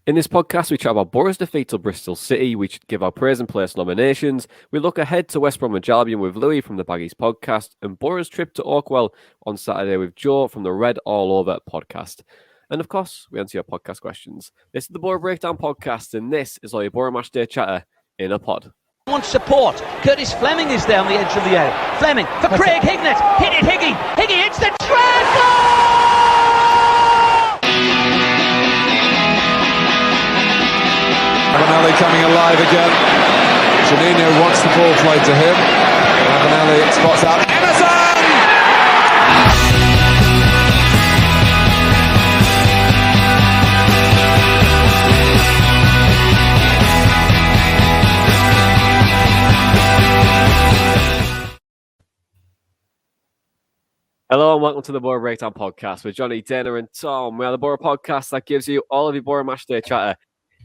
In this podcast, we chat about Boro's defeat to Bristol City. We give our praise and place nominations. We look ahead to West Brom and Barnsley with Louis from the Baggies podcast and Boro's trip to Oakwell on Saturday with Joe from the Red All Over podcast. And of course, we answer your podcast questions. This is the Boro Breakdown podcast, and this is all your Boro Match Day chatter in a pod. Wants support. Curtis Fleming is there on the edge of the area. Fleming for Craig Hignett. Hit it, Higgy. Higgy hits the treble! Ravanelli coming alive again. Janino wants the ball played to him. Ravanelli spots out Emerson! Hello and welcome to the Boro Breakdown podcast with Johnny, Dana and Tom. We are the Boro podcast that gives you all of your Boro Match Day chatter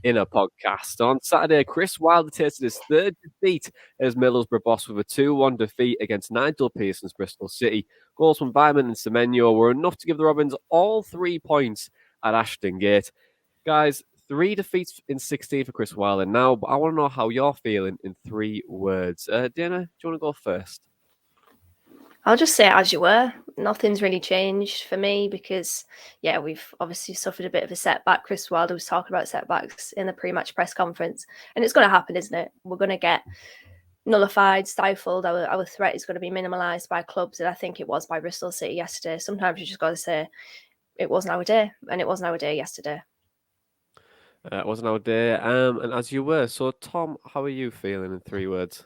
in a podcast. On Saturday, Chris Wilder tasted his third defeat as Middlesbrough boss with a 2-1 defeat against Nigel Pearson's Bristol City. Goals from Byman and Semenyo were enough to give the Robins all 3 points at Ashton Gate. Guys, 3 defeats in 16 for Chris Wilder now, but I want to know how you're feeling in 3 words. Dana, do you want to go first? I'll just say it as you were. Nothing's really changed for me because, we've obviously suffered a bit of a setback. Chris Wilder was talking about setbacks in the pre-match press conference, and it's going to happen, isn't it? We're going to get nullified, stifled. Our threat is going to be minimalised by clubs, and I think it was by Bristol City yesterday. Sometimes you just got to say it wasn't our day, and it wasn't our day yesterday. It wasn't our day, and as you were. So, Tom, how are you feeling in 3 words?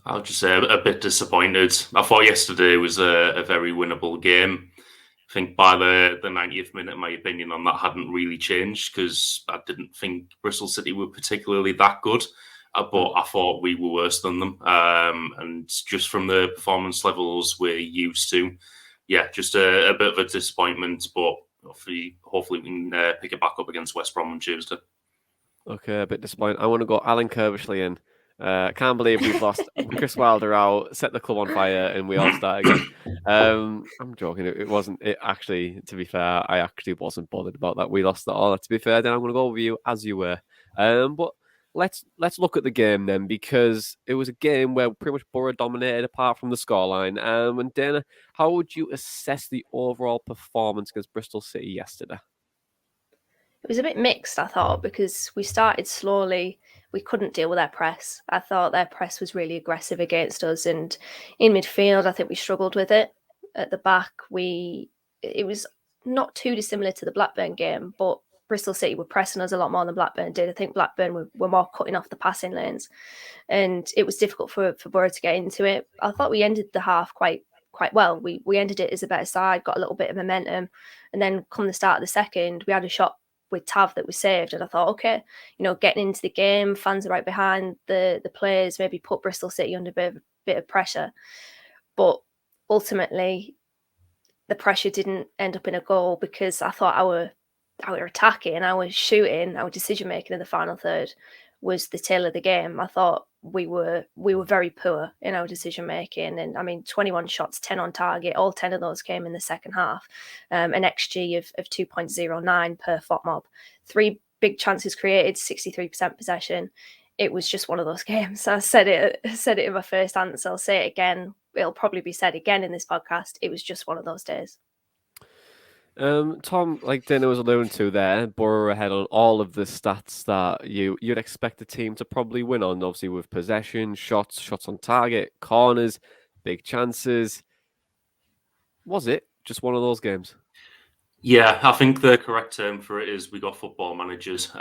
I'll just say a bit disappointed. I thought yesterday was a very winnable game. I think by the 90th minute, my opinion on that hadn't really changed because I didn't think Bristol City were particularly that good. But I thought we were worse than them. And just from the performance levels we're used to, just a bit of a disappointment. But hopefully we can pick it back up against West Brom on Tuesday. Okay, a bit disappointed. I want to go Alan Kirbishley in. Can't believe we've lost Chris Wilder out, set the club on fire, and we all start again. I'm joking. It wasn't. It actually, to be fair, I actually wasn't bothered about that. We lost that all. To be fair, then I'm going to go with you as you were. But let's look at the game then, because it was a game where pretty much Boro dominated apart from the scoreline. And Dana, how would you assess the overall performance against Bristol City yesterday? It was a bit mixed, I thought, because we started slowly. We couldn't deal with their press. I thought their press was really aggressive against us. And in midfield, I think we struggled with it. At the back, it was not too dissimilar to the Blackburn game, but Bristol City were pressing us a lot more than Blackburn did. I think Blackburn were more cutting off the passing lanes. And it was difficult for Boro to get into it. I thought we ended the half quite well. We ended it as a better side, got a little bit of momentum. And then come the start of the second, we had a shot with Tav that was saved, and I thought, okay, getting into the game, fans are right behind the players, maybe put Bristol City under a bit of pressure, but ultimately the pressure didn't end up in a goal because I thought our attacking, our shooting, our decision making in the final third was the tail of the game. I thought we were very poor in our decision making, and I mean 21 shots, 10 on target, all 10 of those came in the second half, an XG of 2.09 per FOTMOB, 3 big chances created, 63% possession. It was just one of those games. I said it in my first answer. I'll say it again. It'll probably be said again in this podcast. It was just one of those days. Tom, like Dana was alluding to there, Boro ahead on all of the stats that you'd expect the team to probably win on, obviously with possession, shots on target, corners, big chances. Was it just one of those games? Yeah, I think the correct term for it is we got football managers. We've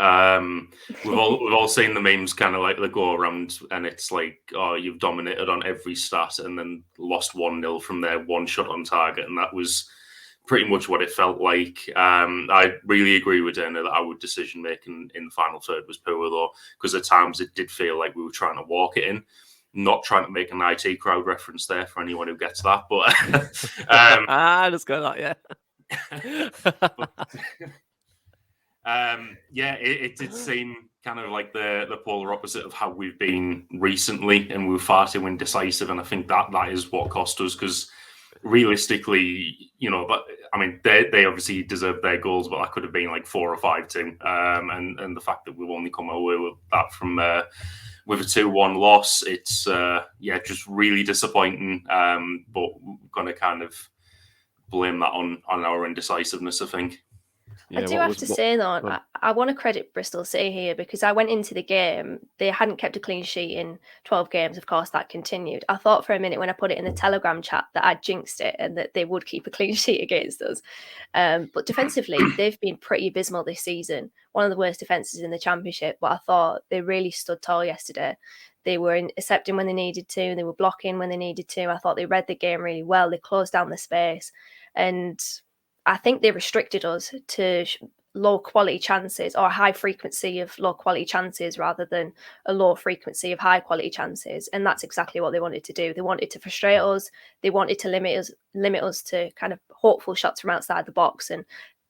all seen the memes kind of like they go around and it's like, oh, you've dominated on every stat and then lost 1-0 from their 1 shot on target, and that was pretty much what it felt like. I really agree with Dana that our decision making in the final third was poor though, because at times it did feel like we were trying to walk it in. Not trying to make an IT crowd reference there for anyone who gets that, but just go that, yeah. It did seem kind of like the polar opposite of how we've been recently, and we were far too indecisive, and I think that is what cost us, because realistically, but I mean, they obviously deserve their goals, but that could have been like 4 or 5-2. And the fact that we've only come away with that from with a 2-1 loss, it's just really disappointing. But we're going to kind of blame that on our indecisiveness, I think. I do have to say, though, I want to credit Bristol City here, because I went into the game, they hadn't kept a clean sheet in 12 games. Of course, that continued. I thought for a minute when I put it in the Telegram chat that I'd jinxed it and that they would keep a clean sheet against us. But defensively, they've been pretty abysmal this season. One of the worst defences in the Championship, but I thought they really stood tall yesterday. They were intercepting when they needed to. They were blocking when they needed to. I thought they read the game really well. They closed down the space. And I think they restricted us to low quality chances, or a high frequency of low quality chances rather than a low frequency of high quality chances. And that's exactly what they wanted to do. They wanted to frustrate us. They wanted to limit us to kind of hopeful shots from outside the box, and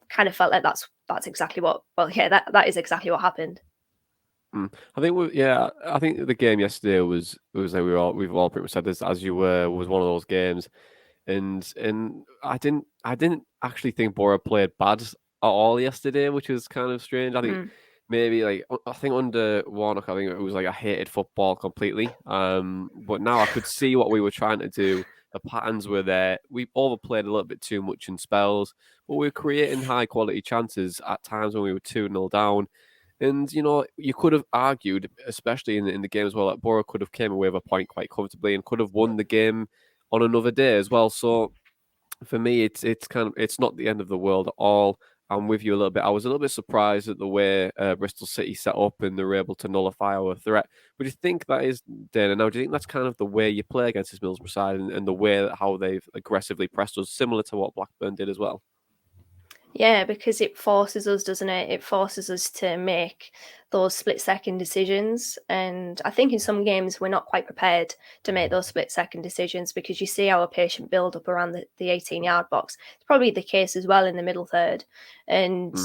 kind of felt like that's exactly what. Well, yeah, that is exactly what happened. I think the game yesterday was like we've all pretty much said this, as you were, was one of those games. And I didn't actually think Boro played bad at all yesterday, which is kind of strange. I think maybe under Warnock, I think it was like I hated football completely. But now I could see what we were trying to do. The patterns were there. We overplayed a little bit too much in spells, but we were creating high quality chances at times when we were 2-0 down. And, you could have argued, especially in the game as well, that Boro could have came away with a point quite comfortably and could have won the game on another day as well. So for me, it's not the end of the world at all. I'm with you a little bit. I was a little bit surprised at the way Bristol City set up and they were able to nullify our threat. But do you think that is, Dana, now, do you think that's kind of the way you play against this Middlesbrough side and the way how they've aggressively pressed us, similar to what Blackburn did as well? Yeah, because it forces us, doesn't it? It forces us to make those split-second decisions. And I think in some games we're not quite prepared to make those split-second decisions, because you see our patient build up around the 18-yard box. It's probably the case as well in the middle third. And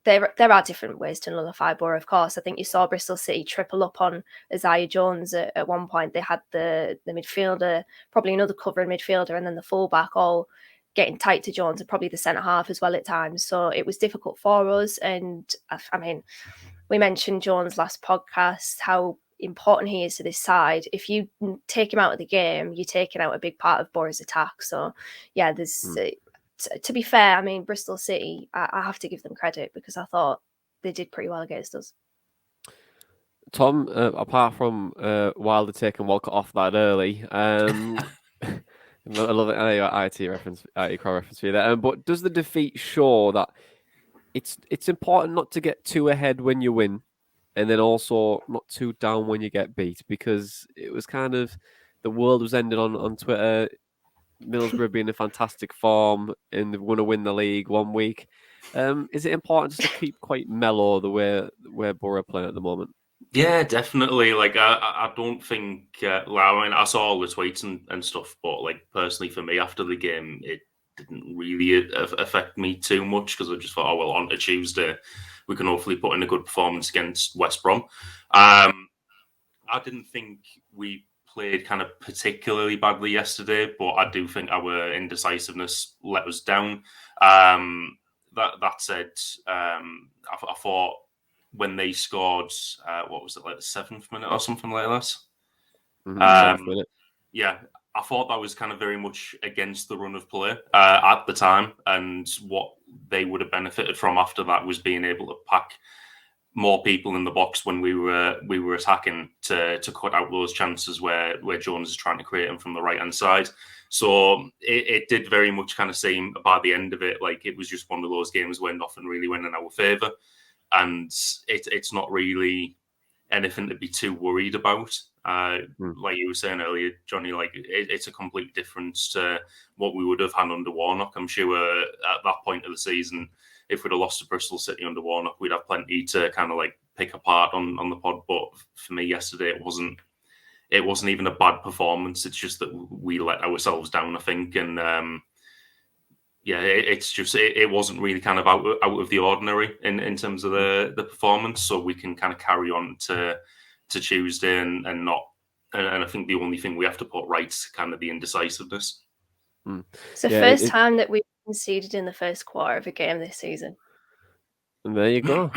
there are different ways to nullify Boro, of course. I think you saw Bristol City triple up on Isaiah Jones at one point. They had the midfielder, probably another covering midfielder, and then the fullback all getting tight to Jones, and probably the centre half as well at times. So it was difficult for us. And I mean, we mentioned Jones last podcast, how important he is to this side. If you take him out of the game, you're taking out a big part of Boro's attack. So yeah, there's to be fair, I mean, Bristol City, I have to give them credit, because I thought they did pretty well against us. Tom, apart from Wilder taking Walcott off that early, I love it. I know IT reference, IT crowd reference for you there. But does the defeat show that it's important not to get too ahead when you win, and then also not too down when you get beat? Because it was kind of, the world was ending on Twitter. Middlesbrough being in fantastic form and they're going to win the league one week. Is it important just to keep quite mellow the way Boro are playing at the moment? Yeah, definitely. Like, I don't think. I mean, I saw all the tweets and stuff, but like personally, for me, after the game, it didn't really affect me too much, because I just thought, oh well, on to Tuesday, we can hopefully put in a good performance against West Brom. I didn't think we played kind of particularly badly yesterday, but I do think our indecisiveness let us down. That said, I thought, when they scored, what was it, like the 7th minute or something like that? 7th minute. Yeah, I thought that was kind of very much against the run of play at the time, and what they would have benefited from after that was being able to pack more people in the box when we were attacking to cut out those chances where Jones is trying to create them from the right hand side. So it did very much kind of seem by the end of it like it was just one of those games where nothing really went in our favour. And it's not really anything to be too worried about. Like you were saying earlier, Johnny, like it's a complete difference to what we would have had under Warnock. I'm sure at that point of the season, if we'd have lost to Bristol City under Warnock, we'd have plenty to kind of like pick apart on the pod. But for me yesterday, it wasn't even a bad performance. It's just that we let ourselves down, I think. And yeah, it's just it wasn't really kind of out of the ordinary in terms of the performance. So we can kind of carry on to Tuesday and not. And I think the only thing we have to put right is kind of the indecisiveness. It's the first time that we've conceded in the first quarter of a game this season. And there you go.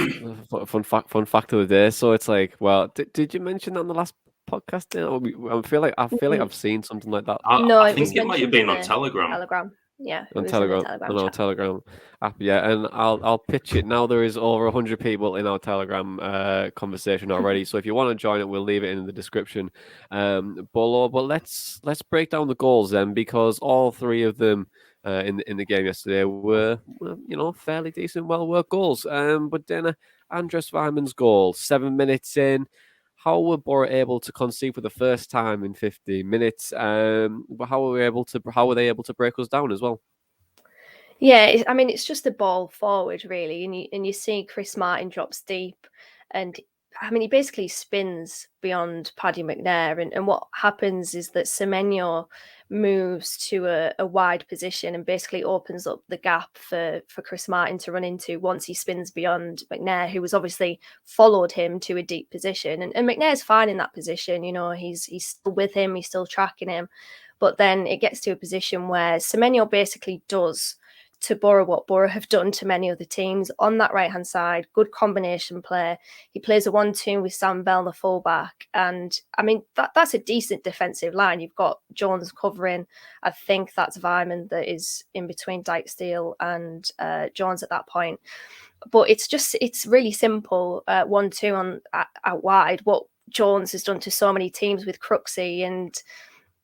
Fun fact of the day. So it's like, well, did you mention that on the last podcast? I feel like I've seen something like that. I think it might have been on Telegram. Yeah, on Telegram, on our Telegram app, yeah. And I'll pitch it now. There is over 100 people in our Telegram conversation already. So if you want to join it, we'll leave it in the description below. But let's break down the goals then, because all three of them in the game yesterday were, fairly decent, well-worked goals. But then Andres Weiman's goal, 7 minutes in. How were Boro able to concede for the first time in 50 minutes? But how were they able to break us down as well? Yeah, it's just a ball forward, really, and you see Chris Martin drops deep, and he basically spins beyond Paddy McNair, and what happens is that Semenyo moves to a wide position and basically opens up the gap for Chris Martin to run into once he spins beyond McNair, who was obviously followed him to a deep position, and McNair's fine in that position. He's still with him, he's still tracking him, but then it gets to a position where Semenyo basically does to Boro what Boro have done to many other teams on that right-hand side. Good combination play. He plays a 1-2 with Sam Bell, the fullback. And, that's a decent defensive line. You've got Jones covering. I think that's Weiman that is in between Dijksteel and Jones at that point. But it's really simple. 1-2 out wide. What Jones has done to so many teams with Crooksy, and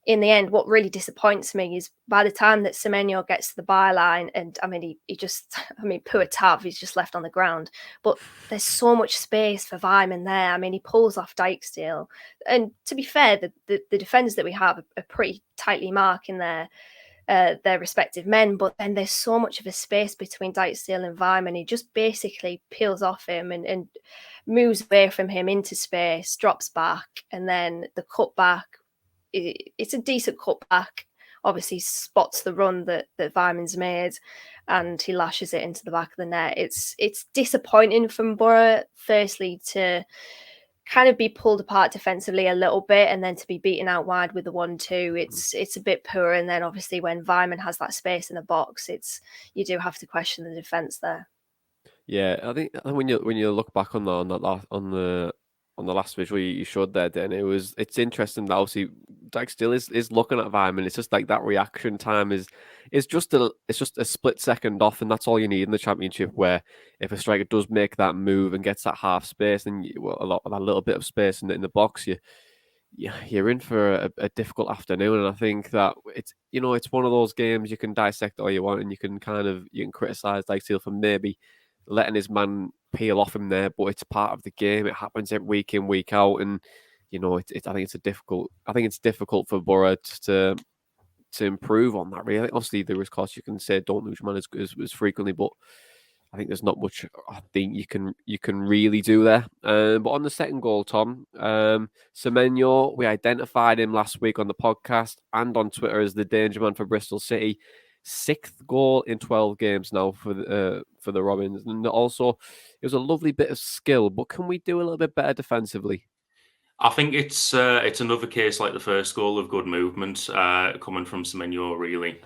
in the end, what really disappoints me is by the time that Semenyo gets to the byline, and he just, poor Tav, he's just left on the ground. But there's so much space for Weiman there. He pulls off Dijksteel. And to be fair, the defenders that we have are pretty tightly marking their respective men. But then there's so much of a space between Dijksteel and Weiman. He just basically peels off him and moves away from him into space, drops back, and then the cutback. It's a decent cutback. Obviously, spots the run that Weiman's made, and he lashes it into the back of the net. It's disappointing from Boro, firstly, to kind of be pulled apart defensively a little bit, and then to be beaten out wide with the 1-2. It's a bit poor. And then obviously when Weiman has that space in the box, you do have to question the defense there. Yeah, I think when you look back on the last visual you showed there, then it's interesting that obviously Dijksteel is looking at Weiman. It's just like that reaction time is just a split second off, and that's all you need in the Championship. Where if a striker does make that move and gets that half space, and a little bit of space in the box, you're in for a difficult afternoon. And I think that it's one of those games you can dissect all you want, and you can criticize Dijksteel for maybe letting his man peel off him there, but it's part of the game. It happens week in, week out, and I think it's difficult for Boro to improve on that. Really, obviously, there is, of course, you can say don't lose your man as frequently, but I think there's not much I think you can really do there. But on the second goal, Tom, Semenyo, we identified him last week on the podcast and on Twitter as the danger man for Bristol City. 6th goal in 12 games now for the Robins, and also it was a lovely bit of skill. But can we do a little bit better defensively? I think it's another case like the first goal of good movement coming from Semenyo, really.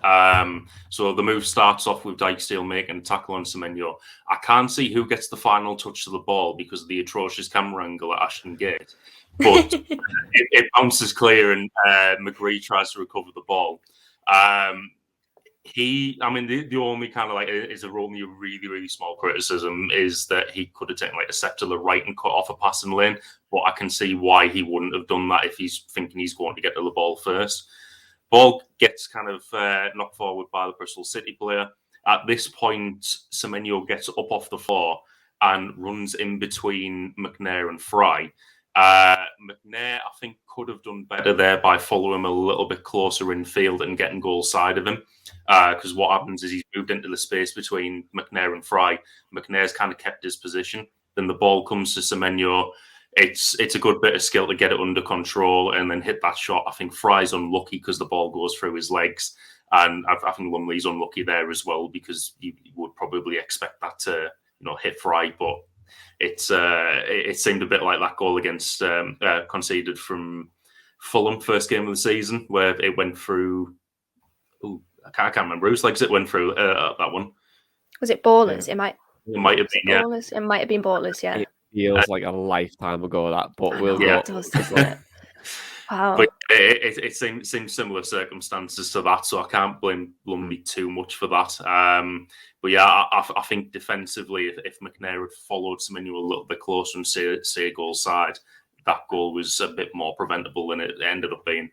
So the move starts off with Dijksteel making a tackle on Semenyo. I can't see who gets the final touch to the ball because of the atrocious camera angle at Ashton Gate. But it bounces clear, and Mcgregory tries to recover the ball. The only kind of is only a really, really small criticism is that he could have taken a step to the right and cut off a passing lane, but I can see why he wouldn't have done that if he's thinking he's going to get to the ball first. Ball gets kind of knocked forward by the Bristol City player. At this point, Semenyo gets up off the floor and runs in between McNair and Fry. McNair, I think, could have done better there by following him a little bit closer in field and getting goal side of him. Because what happens is he's moved into the space between McNair and Fry. McNair's kind of kept his position. Then the ball comes to Semenyo. It's a good bit of skill to get it under control and then hit that shot. I think Fry's unlucky because the ball goes through his legs. And I think Lumley's unlucky there as well because you would probably expect that to hit Fry. But it seemed a bit like that goal against conceded from Fulham first game of the season where it went through I can't remember whose legs it went through that one. Was it Ballers? Yeah. It might have been, yeah. Ballers? It might have been Ballers, yeah. It feels like a lifetime ago, that, but we'll Yeah. go. It does, doesn't it? Wow. But it seems similar circumstances to that, so I can't blame Lumby too much for that. But yeah, I think defensively, if McNair had followed Semenyo a little bit closer and say a goal side, that goal was a bit more preventable than it ended up being.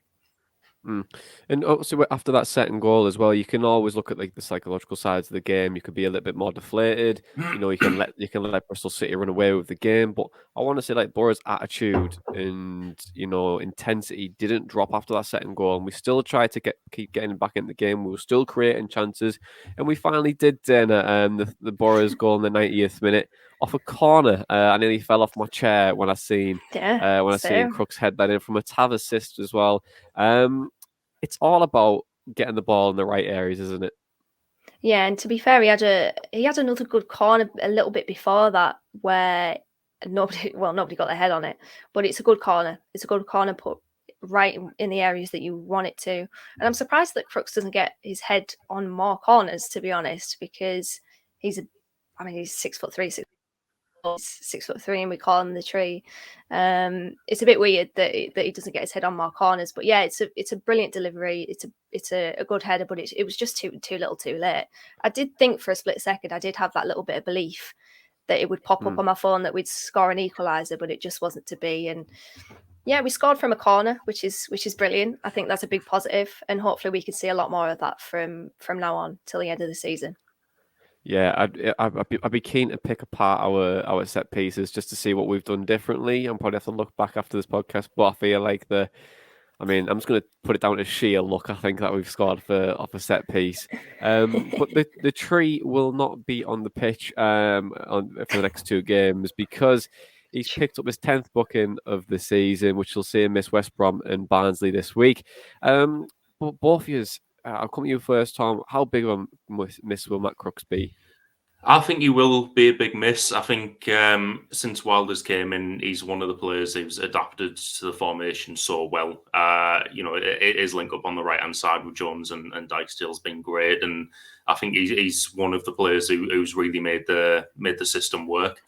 And also after that second goal as well, you can always look at like the psychological sides of the game. You could be a little bit more deflated. You can let Bristol City run away with the game. But I want to say like Boro's attitude and intensity didn't drop after that second goal, and we still tried to keep getting back in the game. We were still creating chances, and we finally did. Then the Boro's goal in the 90th minute off a corner. I nearly fell off my chair when I seen Crooks head that in from a Tav assist as well. It's all about getting the ball in the right areas, isn't it? Yeah, and to be fair, he had another good corner a little bit before that where nobody got their head on it, but it's a good corner. It's a good corner put right in the areas that you want it to. And I'm surprised that Crooks doesn't get his head on more corners, to be honest, because he's 6'3", 6'3", and we call him the tree. It's a bit weird that he doesn't get his head on more corners, but yeah, it's a brilliant delivery. It's a good header, but it was just too little, too late. I did think for a split second, I did have that little bit of belief that it would pop up on my phone that we'd score an equaliser, but it just wasn't to be. And yeah, we scored from a corner, which is brilliant. I think that's a big positive, and hopefully we can see a lot more of that from now on till the end of the season. Yeah, I'd be keen to pick apart our set pieces just to see what we've done differently. I'm probably have to look back after this podcast, but I feel like I'm just going to put it down to sheer luck. I think that we've scored off a set piece. But the tree will not be on the pitch for the next two games because he's picked up his 10th booking of the season, which will see him miss West Brom and Barnsley this week. But both of you. I'll come to you first, Tom. How big of a miss will Matt Crooks be? I think he will be a big miss. I think since Wilders came in, he's one of the players who's adapted to the formation so well. His link up on the right hand side with Jones and Dijksteel's been great, and I think he's one of the players who's really made the system work.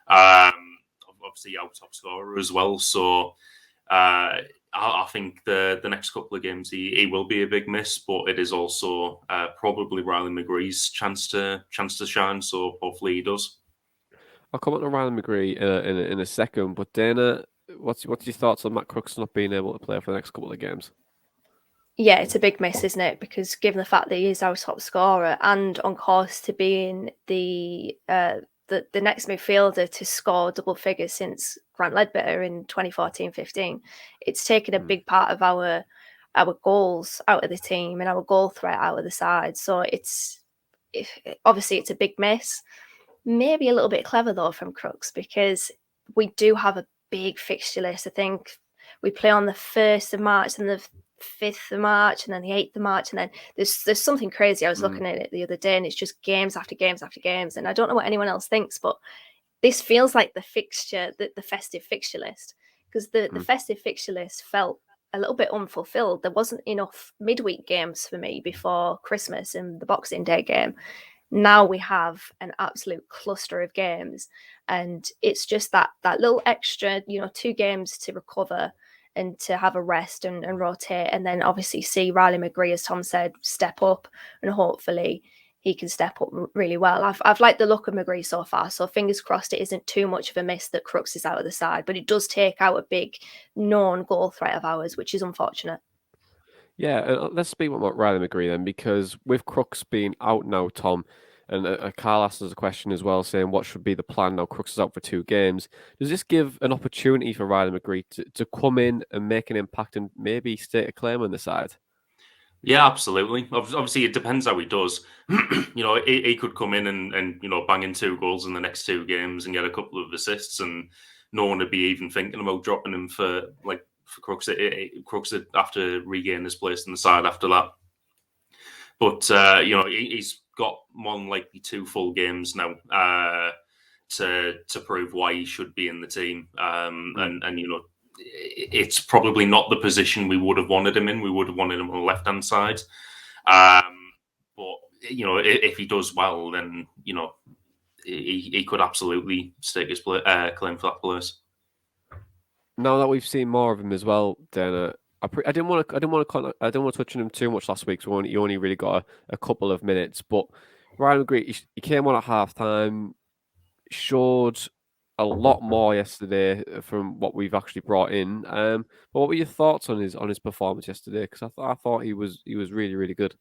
Obviously, our top scorer as well. So. I think the next couple of games he will be a big miss, but it is also probably Riley Mcgree's chance to shine. So hopefully he does. I'll come on to Riley McGree in a second, but Dana, what's your thoughts on Matt Crooks not being able to play for the next couple of games? Yeah, it's a big miss, isn't it? Because given the fact that he is our top scorer and on course to being the next midfielder to score double figures since Grant Ledbetter in 2014-15, it's taken a big part of our goals out of the team and our goal threat out of the side. So obviously it's a big miss. Maybe a little bit clever though from Crooks, because we do have a big fixture list. I think we play on the 1st of March and the 5th of March and then the 8th of March, and then there's something crazy. I was looking at it the other day and it's just games after games after games, and I don't know what anyone else thinks, but this feels like the festive fixture list, because the festive fixture list felt a little bit unfulfilled. There wasn't enough midweek games for me before Christmas and the Boxing Day game. Now we have an absolute cluster of games, and it's just that little extra 2 games to recover and to have a rest and rotate, and then obviously see Riley McGree, as Tom said, step up, and hopefully he can step up really well. I've liked the look of McGree so far, so fingers crossed it isn't too much of a miss that Crooks is out of the side, but it does take out a big known goal threat of ours, which is unfortunate. Yeah, let's speak about Riley McGree then, because with Crooks being out now, Tom, and Carl asked us a question as well, saying what should be the plan now Crooks is out for 2 games. Does this give an opportunity for Riley McGree to come in and make an impact and maybe stake a claim on the side? Yeah, absolutely. Obviously, it depends how he does. He could come in and bang in 2 goals in the next 2 games and get a couple of assists, and no one would be even thinking about dropping him for Crooks. Crooks would have to regain his place in the side after that. But he's got more than likely 2 full games now to prove why he should be in the team. It's probably not the position we would have wanted him in. We would have wanted him on the left-hand side. if he does well, then he could absolutely stake his claim for that place. Now that we've seen more of him as well, then I didn't want to touch on him too much last week. So you only really got a couple of minutes. But Ryan McGregory, he came on at half time, showed a lot more yesterday from what we've actually brought in. But what were your thoughts on his performance yesterday? Because I thought he was really, really good.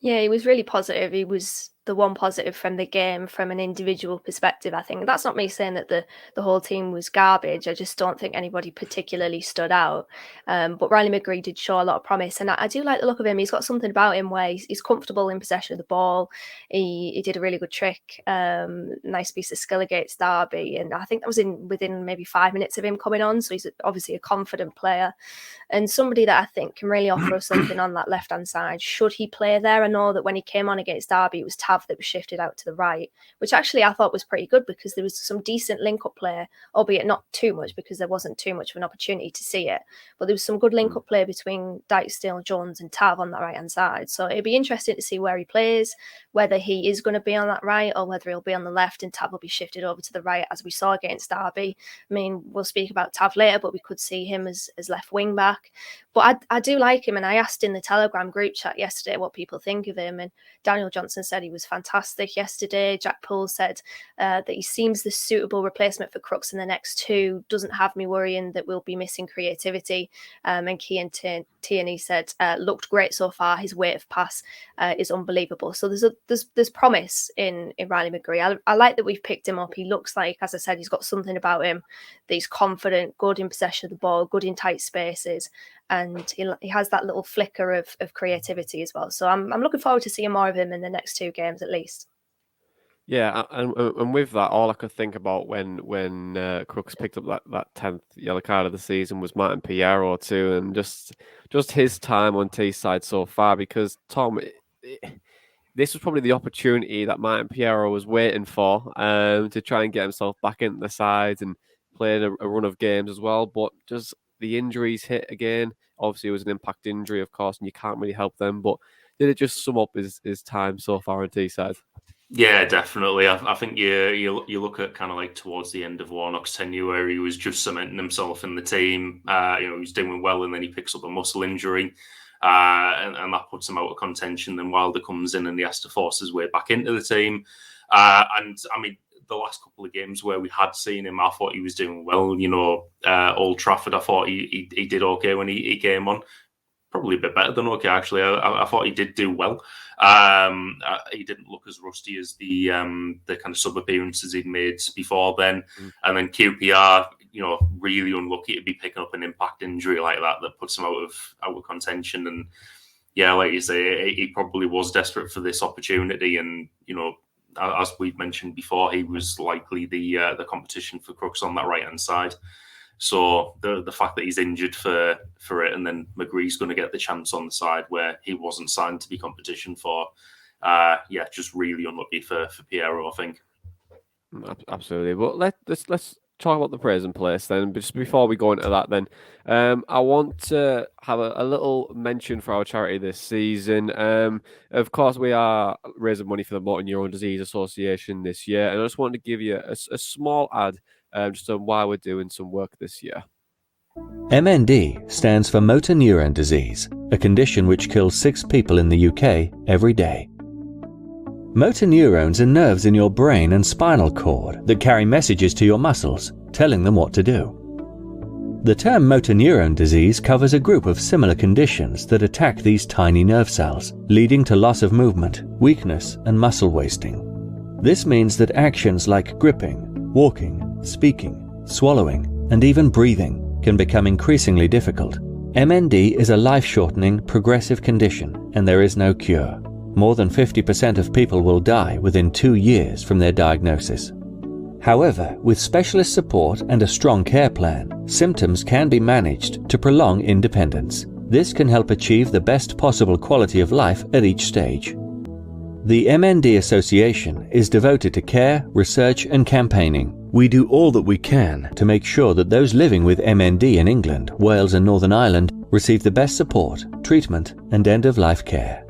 Yeah, he was really positive. He was the one positive from the game from an individual perspective, I think. That's not me saying that the whole team was garbage. I just don't think anybody particularly stood out. But Riley McGregory did show a lot of promise. And I do like the look of him. He's got something about him where he's comfortable in possession of the ball. He did a really good trick. Nice piece of skill against Derby. And I think that was within maybe 5 minutes of him coming on. So he's obviously a confident player. And somebody that I think can really offer us something on that left-hand side. Should he play there? I know that when he came on against Derby, it was Tav that was shifted out to the right, which actually I thought was pretty good because there was some decent link-up play, albeit not too much because there wasn't too much of an opportunity to see it. But there was some good link-up play between Dijksteel, Jones and Tav on that right-hand side. So it'd be interesting to see where he plays, whether he is going to be on that right or whether he'll be on the left and Tav will be shifted over to the right as we saw against Derby. I mean, we'll speak about Tav later, but we could see him as left wing-back. But I do like him, and I asked in the Telegram group chat yesterday what people think of him, and Daniel Johnson said he was fantastic yesterday. Jack Poole said that he seems the suitable replacement for Crooks in the next two, doesn't have me worrying that we'll be missing creativity. And Cian Tierney said, looked great so far, his weight of pass is unbelievable. So there's promise in Riley McGregory. I like that we've picked him up. He looks like, as I said, he's got something about him that he's confident, good in possession of the ball, good in tight spaces. And he has that little flicker of creativity as well. So I'm looking forward to seeing more of him in the next two games at least. Yeah, and with that, all I could think about when Crooks picked up that 10th yellow card of the season was Martin Pierro too, and just his time on Teesside so far. Because Tom, this was probably the opportunity that Martin Pierro was waiting for to try and get himself back into the side and playing a run of games as well. But just the injuries hit again. Obviously, it was an impact injury, of course, and you can't really help them. But did it just sum up his time so far on Teesside? Yeah, definitely. I think you look at kind of like towards the end of Warnock's tenure where he was just cementing himself in the team. He was doing well, and then he picks up a muscle injury, and that puts him out of contention. Then Wilder comes in, and he has to force his way back into the team. And I mean, the last couple of games where we had seen him, I thought he was doing well. Old Trafford, I thought he did okay when he came on. Probably a bit better than okay, actually. I thought he did do well. He didn't look as rusty as the kind of sub appearances he'd made before then. And then QPR, really unlucky to be picking up an impact injury like that puts him out of contention. And yeah, like you say, he probably was desperate for this opportunity. And as we've mentioned before, he was likely the competition for Crooks on that right hand side. So the fact that he's injured for it, and then McGree's going to get the chance on the side where he wasn't signed to be competition for, just really unlucky for Pierro, I think. Absolutely. But let's talk about the present place then. But just before we go into that, then I want to have a little mention for our charity this season. Of course, we are raising money for the Motor Neurone Disease Association this year, and I just wanted to give you a small ad. Just on why we're doing some work this year. MND stands for motor neurone disease, a condition which kills 6 people in the UK every day. Motor neurons are nerves in your brain and spinal cord that carry messages to your muscles, telling them what to do. The term motor neurone disease covers a group of similar conditions that attack these tiny nerve cells, leading to loss of movement, weakness, and muscle wasting. This means that actions like gripping, walking, speaking, swallowing, and even breathing can become increasingly difficult. MND is a life-shortening, progressive condition, and there is no cure. More than 50% of people will die within 2 years from their diagnosis. However, with specialist support and a strong care plan, symptoms can be managed to prolong independence. This can help achieve the best possible quality of life at each stage. The MND Association is devoted to care, research, and campaigning. We do all that we can to make sure that those living with MND in England, Wales, and Northern Ireland receive the best support, treatment, and end-of-life care.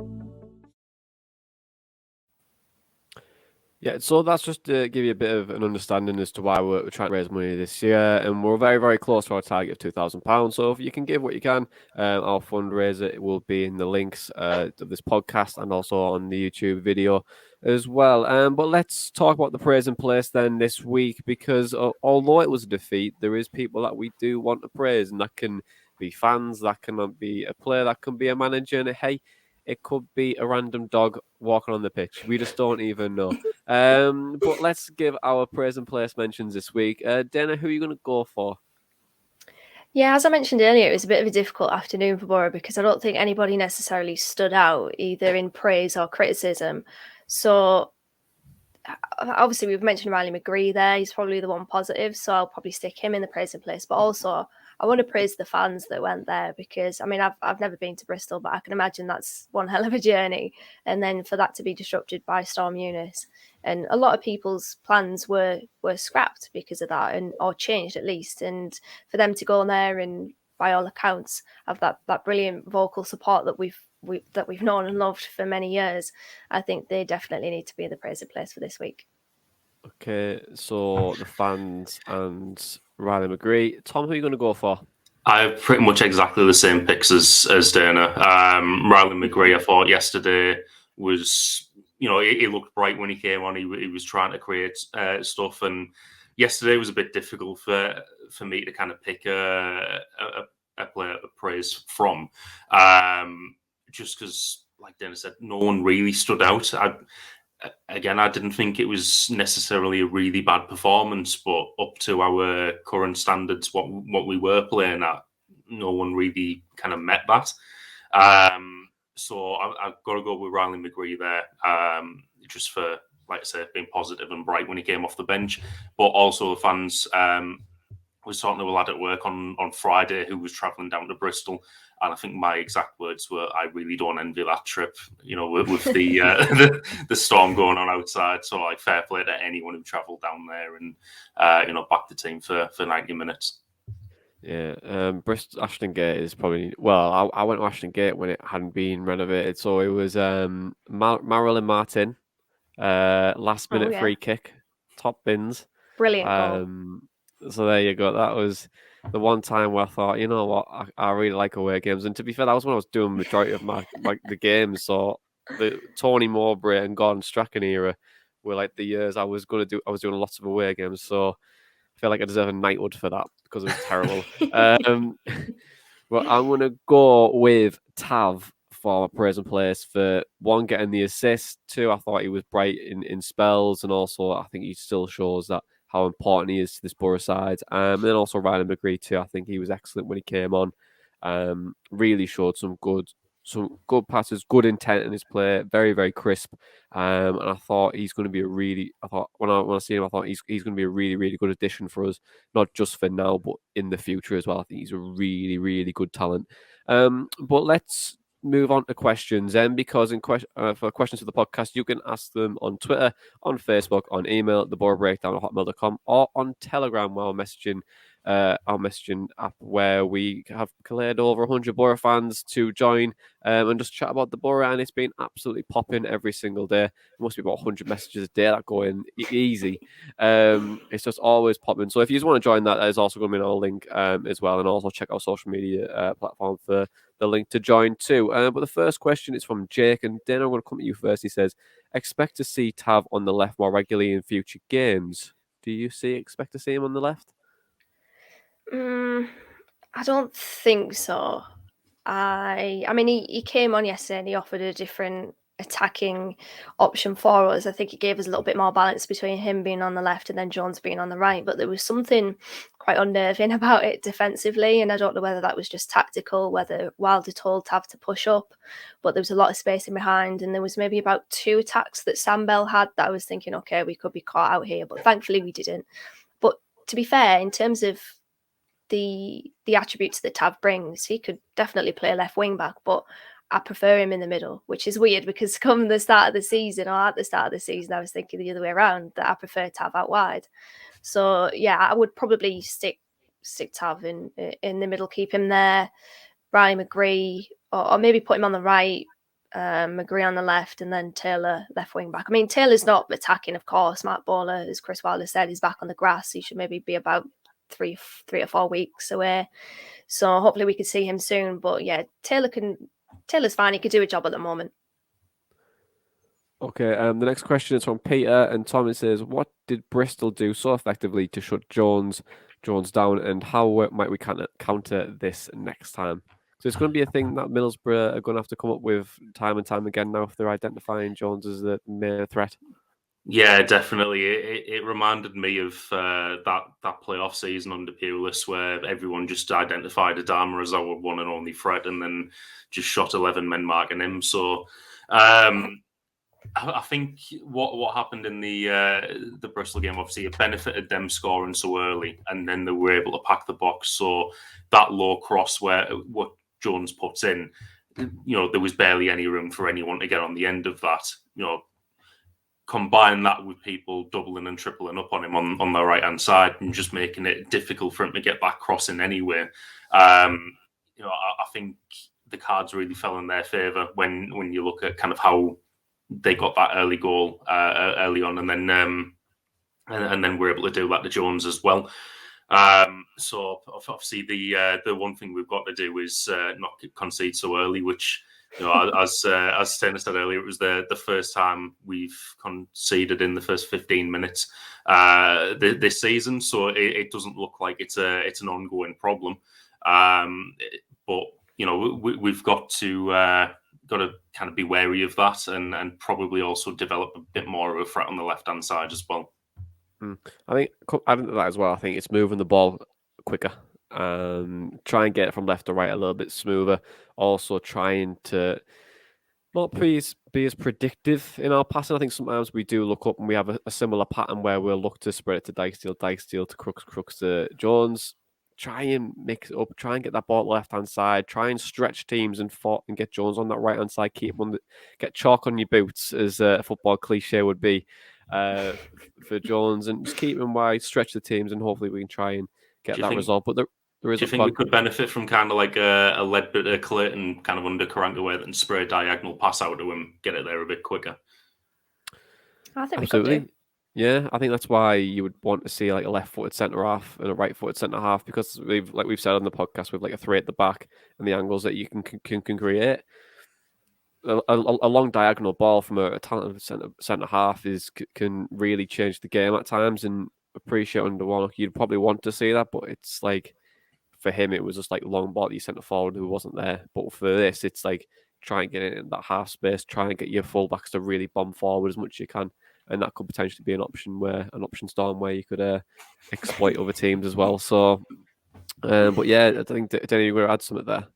Yeah, so that's just to give you a bit of an understanding as to why we're trying to raise money this year, and we're very, very close to our target of £2,000. So if you can give what you can, our fundraiser will be in the links of this podcast and also on the YouTube video as well. But let's talk about the praise and place then this week, because although it was a defeat, there is people that we do want to praise, and that can be fans, that can be a player, that can be a manager, and hey, it could be a random dog walking on the pitch. We just don't even know. But let's give our praise and place mentions this week. Dana, who are you going to go for? Yeah, as I mentioned earlier, it was a bit of a difficult afternoon for Boro because I don't think anybody necessarily stood out either in praise or criticism. So obviously we've mentioned Riley Mcgregory there. He's probably the one positive, so I'll probably stick him in the praise and place. But also I want to praise the fans that went there because, I mean, I've never been to Bristol, but I can imagine that's one hell of a journey. And then for that to be disrupted by Storm Eunice, and a lot of people's plans were scrapped because of that, and or changed at least. And for them to go on there and, by all accounts, have that brilliant vocal support that we've known and loved for many years, I think they definitely need to be in the praise and place for this week. Okay, so the fans and Riley Mcgregory. Tom, who are you going to go for? I have pretty much exactly the same picks as Dana. Riley Mcgregory, I thought yesterday was, he looked bright when he came on. He was trying to create stuff, and yesterday was a bit difficult for me to kind of pick a player of praise from, just because, like Dana said, no one really stood out. I didn't think it was necessarily a really bad performance, but up to our current standards, what we were playing at, no one really kind of met that. So I've got to go with Riley Mcgregory there, just for, like I say, being positive and bright when he came off the bench. But also the fans, was talking to a lad at work on Friday who was travelling down to Bristol, and I think my exact words were, "I really don't envy that trip," with the the storm going on outside. So, like, fair play to anyone who travelled down there and backed the team for 90 minutes. Yeah, Bristol Ashton Gate is probably, well, I went to Ashton Gate when it hadn't been renovated, so it was Marilyn Martin, last minute free kick, top bins. Brilliant goal. So there you go. That was the one time where I thought, you know what, I really like away games. And to be fair, that was when I was doing the majority of the games. So the Tony Mowbray and Gordon Strachan era were like the years I was doing lots of away games. So I feel like I deserve a knighthood for that because it was terrible. Well, I'm going to go with Tav for praise and place for one, getting the assist. Two, I thought he was bright in spells, and also I think he still shows that how important he is to this Boro side. And then also Riley Mcgregory too. I think he was excellent when he came on. Really showed some good passes, good intent in his play, very, very crisp. And I thought he's going to be when I see him, I thought he's going to be a really, really good addition for us, not just for now, but in the future as well. I think he's a really, really good talent. But let's move on to questions. Because for questions for the podcast, you can ask them on Twitter, on Facebook, on email, theborobreakdown@hotmail.com, or on Telegram while messaging our messaging app, where we have collared over 100 Boro fans to join and just chat about the Boro, and it's been absolutely popping every single day. It must be about 100 messages a day that go in easy. It's just always popping. So if you just want to join that is also going to be in our link as well, and also check our social media platform for the link to join too. But the first question is from Jake, and then I'm going to come to you first. He says, expect to see Tav on the left more regularly in future games. Do you expect to see him on the left? I don't think so. I mean, he came on yesterday and he offered a different attacking option for us. I think it gave us a little bit more balance between him being on the left and then Jones being on the right. But there was something quite unnerving about it defensively, and I don't know whether that was just tactical, whether Wilder told Tav to push up, but there was a lot of space in behind, and there was maybe about 2 attacks that Sam Bell had that I was thinking, okay, we could be caught out here, but thankfully we didn't. But to be fair, in terms of the attributes that Tav brings, he could definitely play left wing back, but I prefer him in the middle, which is weird because come the start of the season, or at the start of the season, I was thinking the other way around, that I prefer Tav out wide. So yeah, I would probably stick Tav in the middle, keep him there, Riley Mcgregory, or maybe put him on the right, Mcgregory on the left, and then Taylor left wing back. I mean, Taylor's not attacking, of course. Matt Bowler, as Chris Wilder said, is back on the grass. He should maybe be about three or 4 weeks away. So hopefully we could see him soon. But yeah, Taylor's fine. He could do a job at the moment. Okay, the next question is from Peter, and Tom says, what did Bristol do so effectively to shut Jones down, and how might we counter this next time? So it's going to be a thing that Middlesbrough are going to have to come up with time and time again now if they're identifying Jones as the main threat. Yeah, definitely. It reminded me of that playoff season under Pierro, where everyone just identified Adama as our one and only threat, and then just shot 11 men marking him. So I think what happened in the Bristol game, obviously, it benefited them scoring so early, and then they were able to pack the box. So that low cross what Jones puts in, there was barely any room for anyone to get on the end of that. Combine that with people doubling and tripling up on him on the right hand side and just making it difficult for him to get that crossing anywhere. I think the cards really fell in their favour when you look at kind of how they got that early goal early on, and then we're able to do that to Jones as well. So obviously the one thing we've got to do is not concede so early, which as Stena said earlier, it was the first time we've conceded in the first 15 minutes this season. So it doesn't look like it's an ongoing problem. But we've got to kind of be wary of that and probably also develop a bit more of a threat on the left hand side as well. I think adding to that as well, I think it's moving the ball quicker. Try and get it from left to right a little bit smoother. Also trying to not be as predictive in our passing. I think sometimes we do look up and we have a similar pattern where we'll look to spread it to Dijksteel to Crooks to Jones. Try and mix it up. Try and get that ball left hand side. Try and stretch teams and get Jones on that right hand side. Get chalk on your boots, as a football cliche would be for Jones, and just keep him wide, stretch the teams, and hopefully we can try and get that result. But there is. Do you think we could benefit from kind of like a Ledbetter Clayton kind of under Karanka way and spray a diagonal pass out to him, get it there a bit quicker? I think absolutely. We could do. Yeah, I think that's why you would want to see like a left-footed centre half and a right-footed centre half, because we've said on the podcast, with like a three at the back and the angles that you can create. A long diagonal ball from a talented centre half can really change the game at times, and appreciate under Warnock you'd probably want to see that, but it's like for him it was just like long ball that you centre forward who wasn't there. But for this, it's like try and get it in that half space, try and get your fullbacks to really bomb forward as much as you can, and that could potentially be an option storm where you could exploit other teams as well. So, but yeah, I think Denny, you're going to add something there.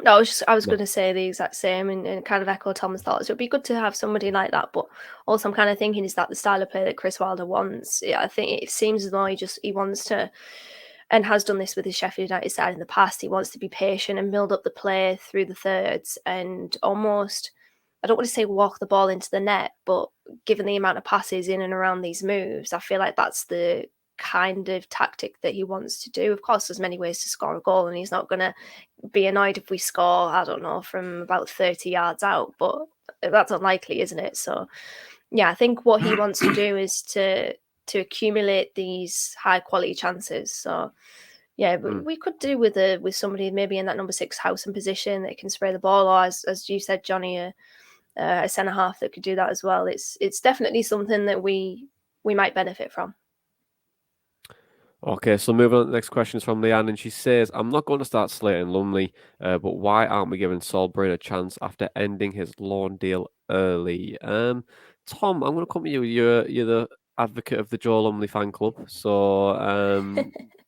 No, I was going to say the exact same and kind of echo Tom's thoughts. It would be good to have somebody like that, but also I'm kind of thinking, is that the style of play that Chris Wilder wants? Yeah, I think it seems as though he wants to, and has done this with his Sheffield United side in the past. He wants to be patient and build up the play through the thirds and almost, I don't want to say walk the ball into the net, but given the amount of passes in and around these moves, I feel like that's the kind of tactic that he wants to do. Of course, there's many ways to score a goal, and he's not going to be annoyed if we score, I don't know, from about 30 yards out, but that's unlikely, isn't it? So yeah, I think what he wants to do is to accumulate these high quality chances. So yeah, we could do with somebody maybe in that number 6 Howson position that can spray the ball, or as you said, Johnny, a centre half that could do that as well. It's definitely something that we might benefit from. Okay, so moving on to the next question is from Leanne, and she says, I'm not going to start slating Lumley, but why aren't we giving Sol Brain a chance after ending his loan deal early? Tom, I'm going to come to you. You're the advocate of the Joe Lumley fan club, so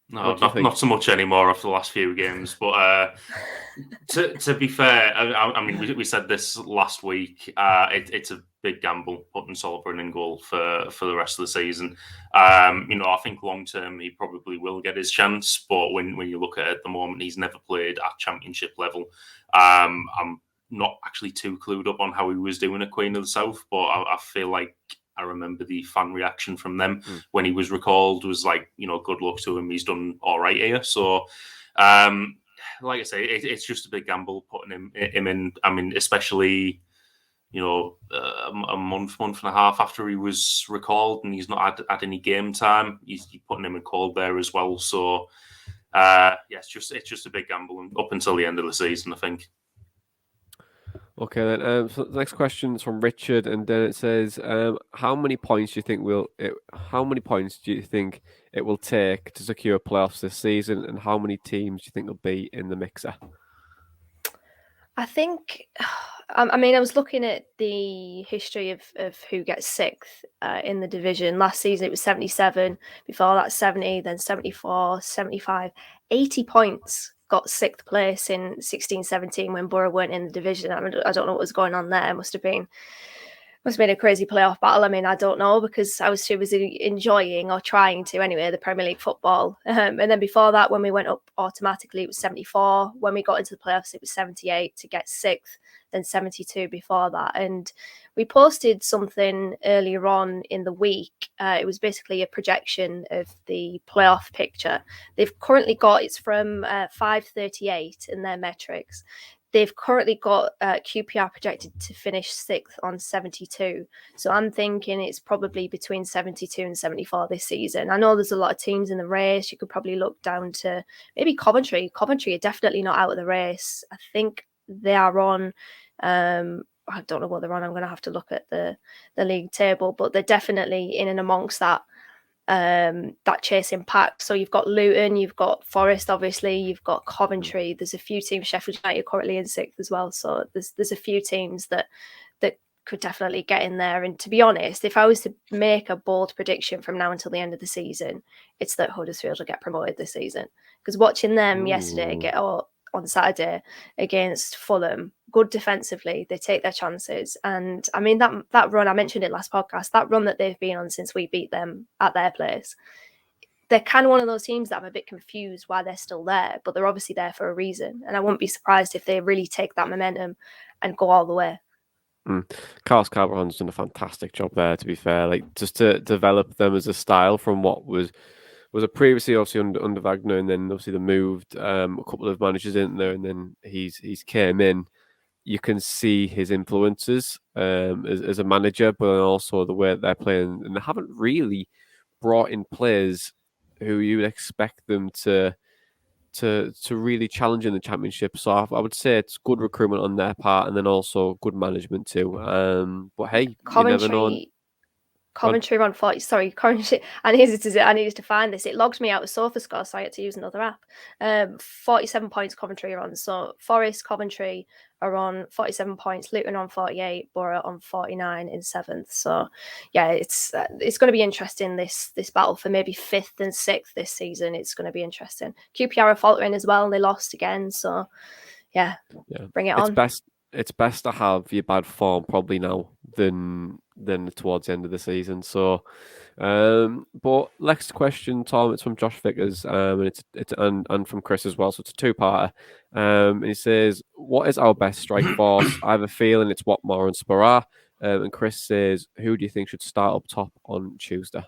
no, not so much anymore after the last few games. But to be fair, I mean, we said this last week. It's a big gamble putting Solbren in goal for the rest of the season. I think long term he probably will get his chance, but when you look at it at the moment, he's never played at Championship level. I'm not actually too clued up on how he was doing at Queen of the South, but I feel like I remember the fan reaction from them when he was recalled was like, good luck to him. He's done all right here. So like I say, it's just a big gamble putting him in. I mean, especially a month and a half after he was recalled, and he's not had any game time. You're putting him in cold there as well. So it's just a big gamble up until the end of the season, I think. Okay, then. So the next question is from Richard, and then it says, "How many points do you think it will take to secure playoffs this season, and how many teams do you think will be in the mixer?" I think, I mean, I was looking at the history of who gets sixth in the division. Last season it was 77, before that 70, then 74, 75, 80 points got sixth place in 16-17 when Boro weren't in the division. I don't know what was going on there. Must have been a crazy playoff battle. I mean, I don't know, because I was too busy enjoying, or trying to anyway, the Premier League football. And then before that, when we went up automatically, it was 74. When we got into the playoffs, it was 78 to get sixth, then 72 before that. And we posted something earlier on in the week. It was basically a projection of the playoff picture. They've currently got, it's from 538 in their metrics. They've currently got QPR projected to finish sixth on 72. So I'm thinking it's probably between 72 and 74 this season. I know there's a lot of teams in the race. You could probably look down to maybe Coventry. Coventry are definitely not out of the race. I think they are on, I don't know what they're on. I'm going to have to look at the league table, but they're definitely in and amongst that chasing pack. So you've got Luton, you've got Forest, obviously, you've got Coventry. There's a few teams. Sheffield United currently in sixth as well. So there's a few teams that could definitely get in there. And to be honest, if I was to make a bold prediction from now until the end of the season, it's that Huddersfield will get promoted this season. Because watching them yesterday get on Saturday against Fulham, good defensively, they take their chances. And I mean, that run, I mentioned it last podcast, that run that they've been on since we beat them at their place, they're kind of one of those teams that I'm a bit confused why they're still there, but they're obviously there for a reason. And I wouldn't be surprised if they really take that momentum and go all the way. Carlos Carvalho's done a fantastic job there, to be fair. Like, just to develop them as a style from what was a previously obviously under Wagner, and then obviously they moved a couple of managers in there, and then he's came in. You can see his influences as a manager, but also the way they're playing, and they haven't really brought in players who you would expect them to really challenge in the Championship. So I would say it's good recruitment on their part, and then also good management too. But hey, you never know. Coventry on 40. Sorry, Coventry. I needed to find this. It logged me out of SofaScore, so I had to use another app. 47 points Coventry are on. So Forest, Coventry are on 47 points. Luton on 48. Boro on 49 in seventh. So yeah, it's going to be interesting, this battle for maybe fifth and sixth this season. It's going to be interesting. QPR are faltering as well, and they lost again. So yeah. Bring it on. It's best to have your bad form probably now than towards the end of the season. So, but next question, Tom, it's from Josh Vickers, and it's from Chris as well. So it's a two-parter. And he says, "What is our best strike force?" I have a feeling it's Watmore and Spurrar. And Chris says, "Who do you think should start up top on Tuesday?"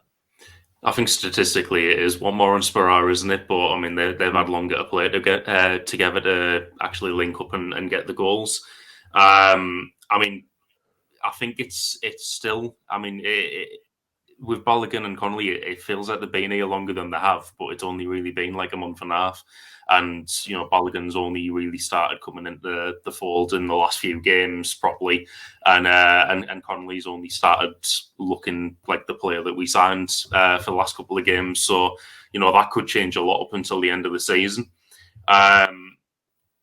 I think statistically it is Watmore and Spurrar, isn't it? But I mean, they've had longer to play to get together to actually link up and get the goals. I mean, I think it's still. I mean, with Balogun and Connolly, it feels like they've been here longer than they have, but it's only really been like a month and a half. And Balogun's only really started coming into the fold in the last few games properly, and Connolly's only started looking like the player that we signed for the last couple of games. So that could change a lot up until the end of the season.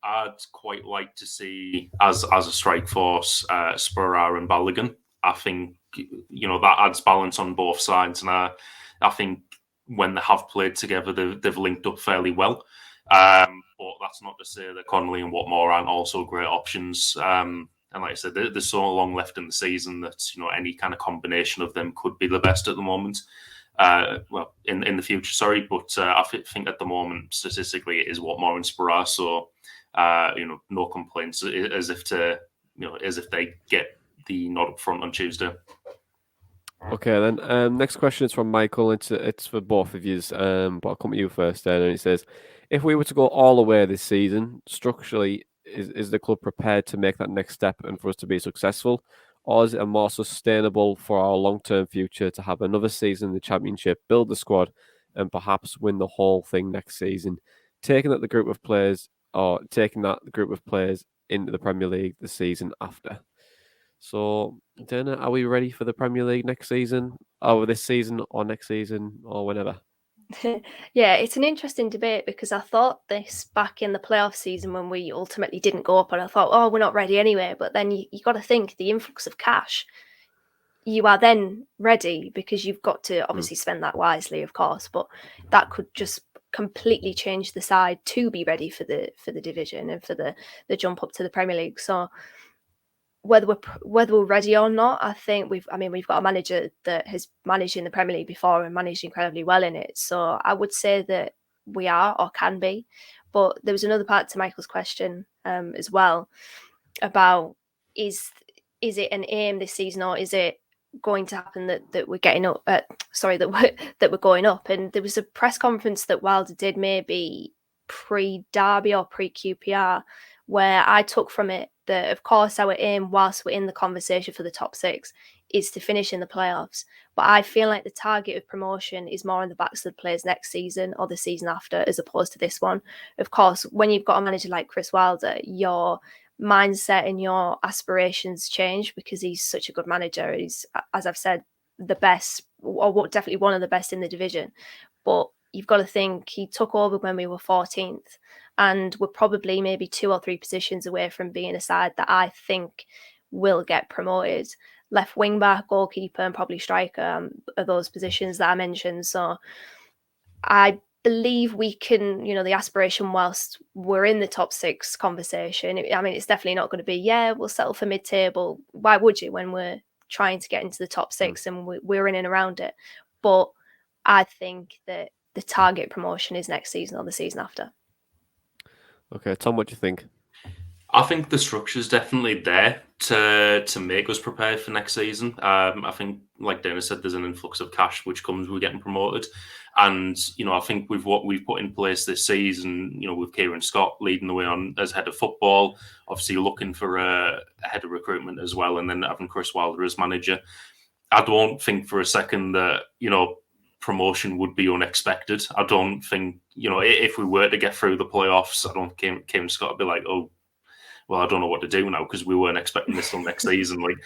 I'd quite like to see as a strike force Spurrar and Balogun. I think that adds balance on both sides, and I think when they have played together, they've linked up fairly well. But that's not to say that Connolly and Watmore aren't also great options. And like I said, there's so long left in the season that any kind of combination of them could be the best at the moment. In the future, sorry, but I think at the moment statistically it is Watmore and Spurrar. So no complaints, as if they get the nod up front on Tuesday. Okay, then next question is from Michael. It's for both of you, but I'll come to you first. Then, and he says, if we were to go all the way this season, structurally, is the club prepared to make that next step and for us to be successful? Or is it more sustainable for our long-term future to have another season in the Championship, build the squad, and perhaps win the whole thing next season? Taking that group of players into the Premier League the season after. So, Dana, are we ready for the Premier League next season? Over this season or next season or whenever? Yeah, it's an interesting debate because I thought this back in the playoff season when we ultimately didn't go up, and I thought, oh, we're not ready anyway. But then you got to think the influx of cash, you are then ready because you've got to obviously spend that wisely, of course, but that could just completely change the side to be ready for the division and for the jump up to the Premier League. So whether we're ready or not, I think we've got a manager that has managed in the Premier League before and managed incredibly well in it. So I would say that we are or can be. But there was another part to Michael's question as well about is it an aim this season or is it going to happen that we're getting up? That we're going up. And there was a press conference that Wilder did maybe pre-Derby or pre-QPR where I took from it that, of course, our aim whilst we're in the conversation for the top six is to finish in the playoffs. But I feel like the target of promotion is more on the backs of the players next season or the season after, as opposed to this one. Of course, when you've got a manager like Chris Wilder, your mindset and your aspirations change because he's such a good manager. He's, as I've said, the best, or definitely one of the best in the division. But you've got to think he took over when we were 14th. And we're probably maybe 2 or 3 positions away from being a side that I think will get promoted. Left wing back, goalkeeper, and probably striker are those positions that I mentioned. So I believe we can, the aspiration whilst we're in the top 6 conversation. I mean, it's definitely not going to be, we'll settle for mid-table. Why would you when we're trying to get into the top 6 and we're in and around it? But I think that the target promotion is next season or the season after. Okay, Tom, what do you think? I think the structure is definitely there to make us prepared for next season. I think, like Dana said, there's an influx of cash which comes with getting promoted, and I think with what we've put in place this season, with Kieran Scott leading the way on as head of football, obviously looking for a head of recruitment as well, and then having Chris Wilder as manager, I don't think for a second that promotion would be unexpected. I don't think, if we were to get through the playoffs, I don't think Kieran Scott would be like, oh, well, I don't know what to do now because we weren't expecting this till next season. Like,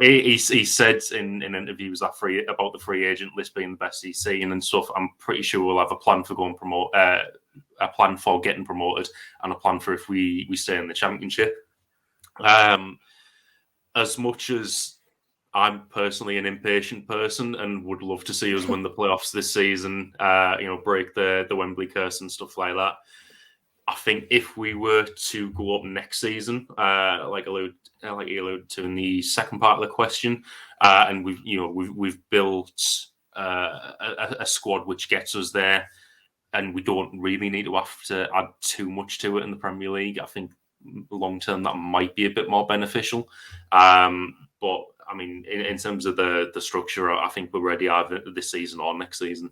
he said in interviews about the free agent list being the best he's seen and stuff. I'm pretty sure we'll have a plan for going promote, a plan for getting promoted, and a plan for if we stay in the Championship. As much as I'm personally an impatient person and would love to see us win the playoffs this season, break the Wembley curse and stuff like that. I think if we were to go up next season, like you alluded to in the second part of the question, and we've built a squad which gets us there, and we don't really need to have to add too much to it in the Premier League. I think long term that might be a bit more beneficial. But I mean, in terms of the structure, I think we're ready either this season or next season.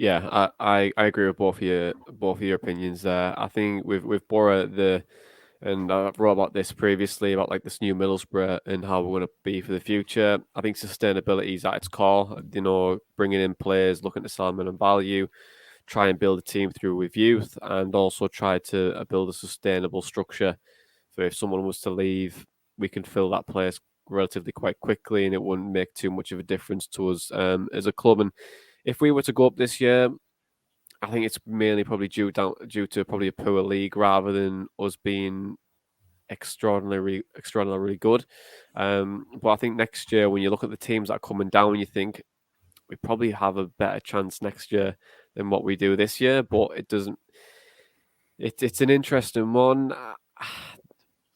Yeah, I agree with both of your opinions there. I think with Boro, and I've wrote about this previously about like this new Middlesbrough and how we're going to be for the future. I think sustainability is at its core. Bringing in players, looking to sell them and value, try and build a team through with youth, and also try to build a sustainable structure. So if someone was to leave, we can fill that place relatively quite quickly, and it wouldn't make too much of a difference to us as a club. And if we were to go up this year, I think it's mainly probably due to probably a poor league rather than us being extraordinarily good. But I think next year, when you look at the teams that are coming down, you think we probably have a better chance next year than what we do this year. But it doesn't. It's an interesting one.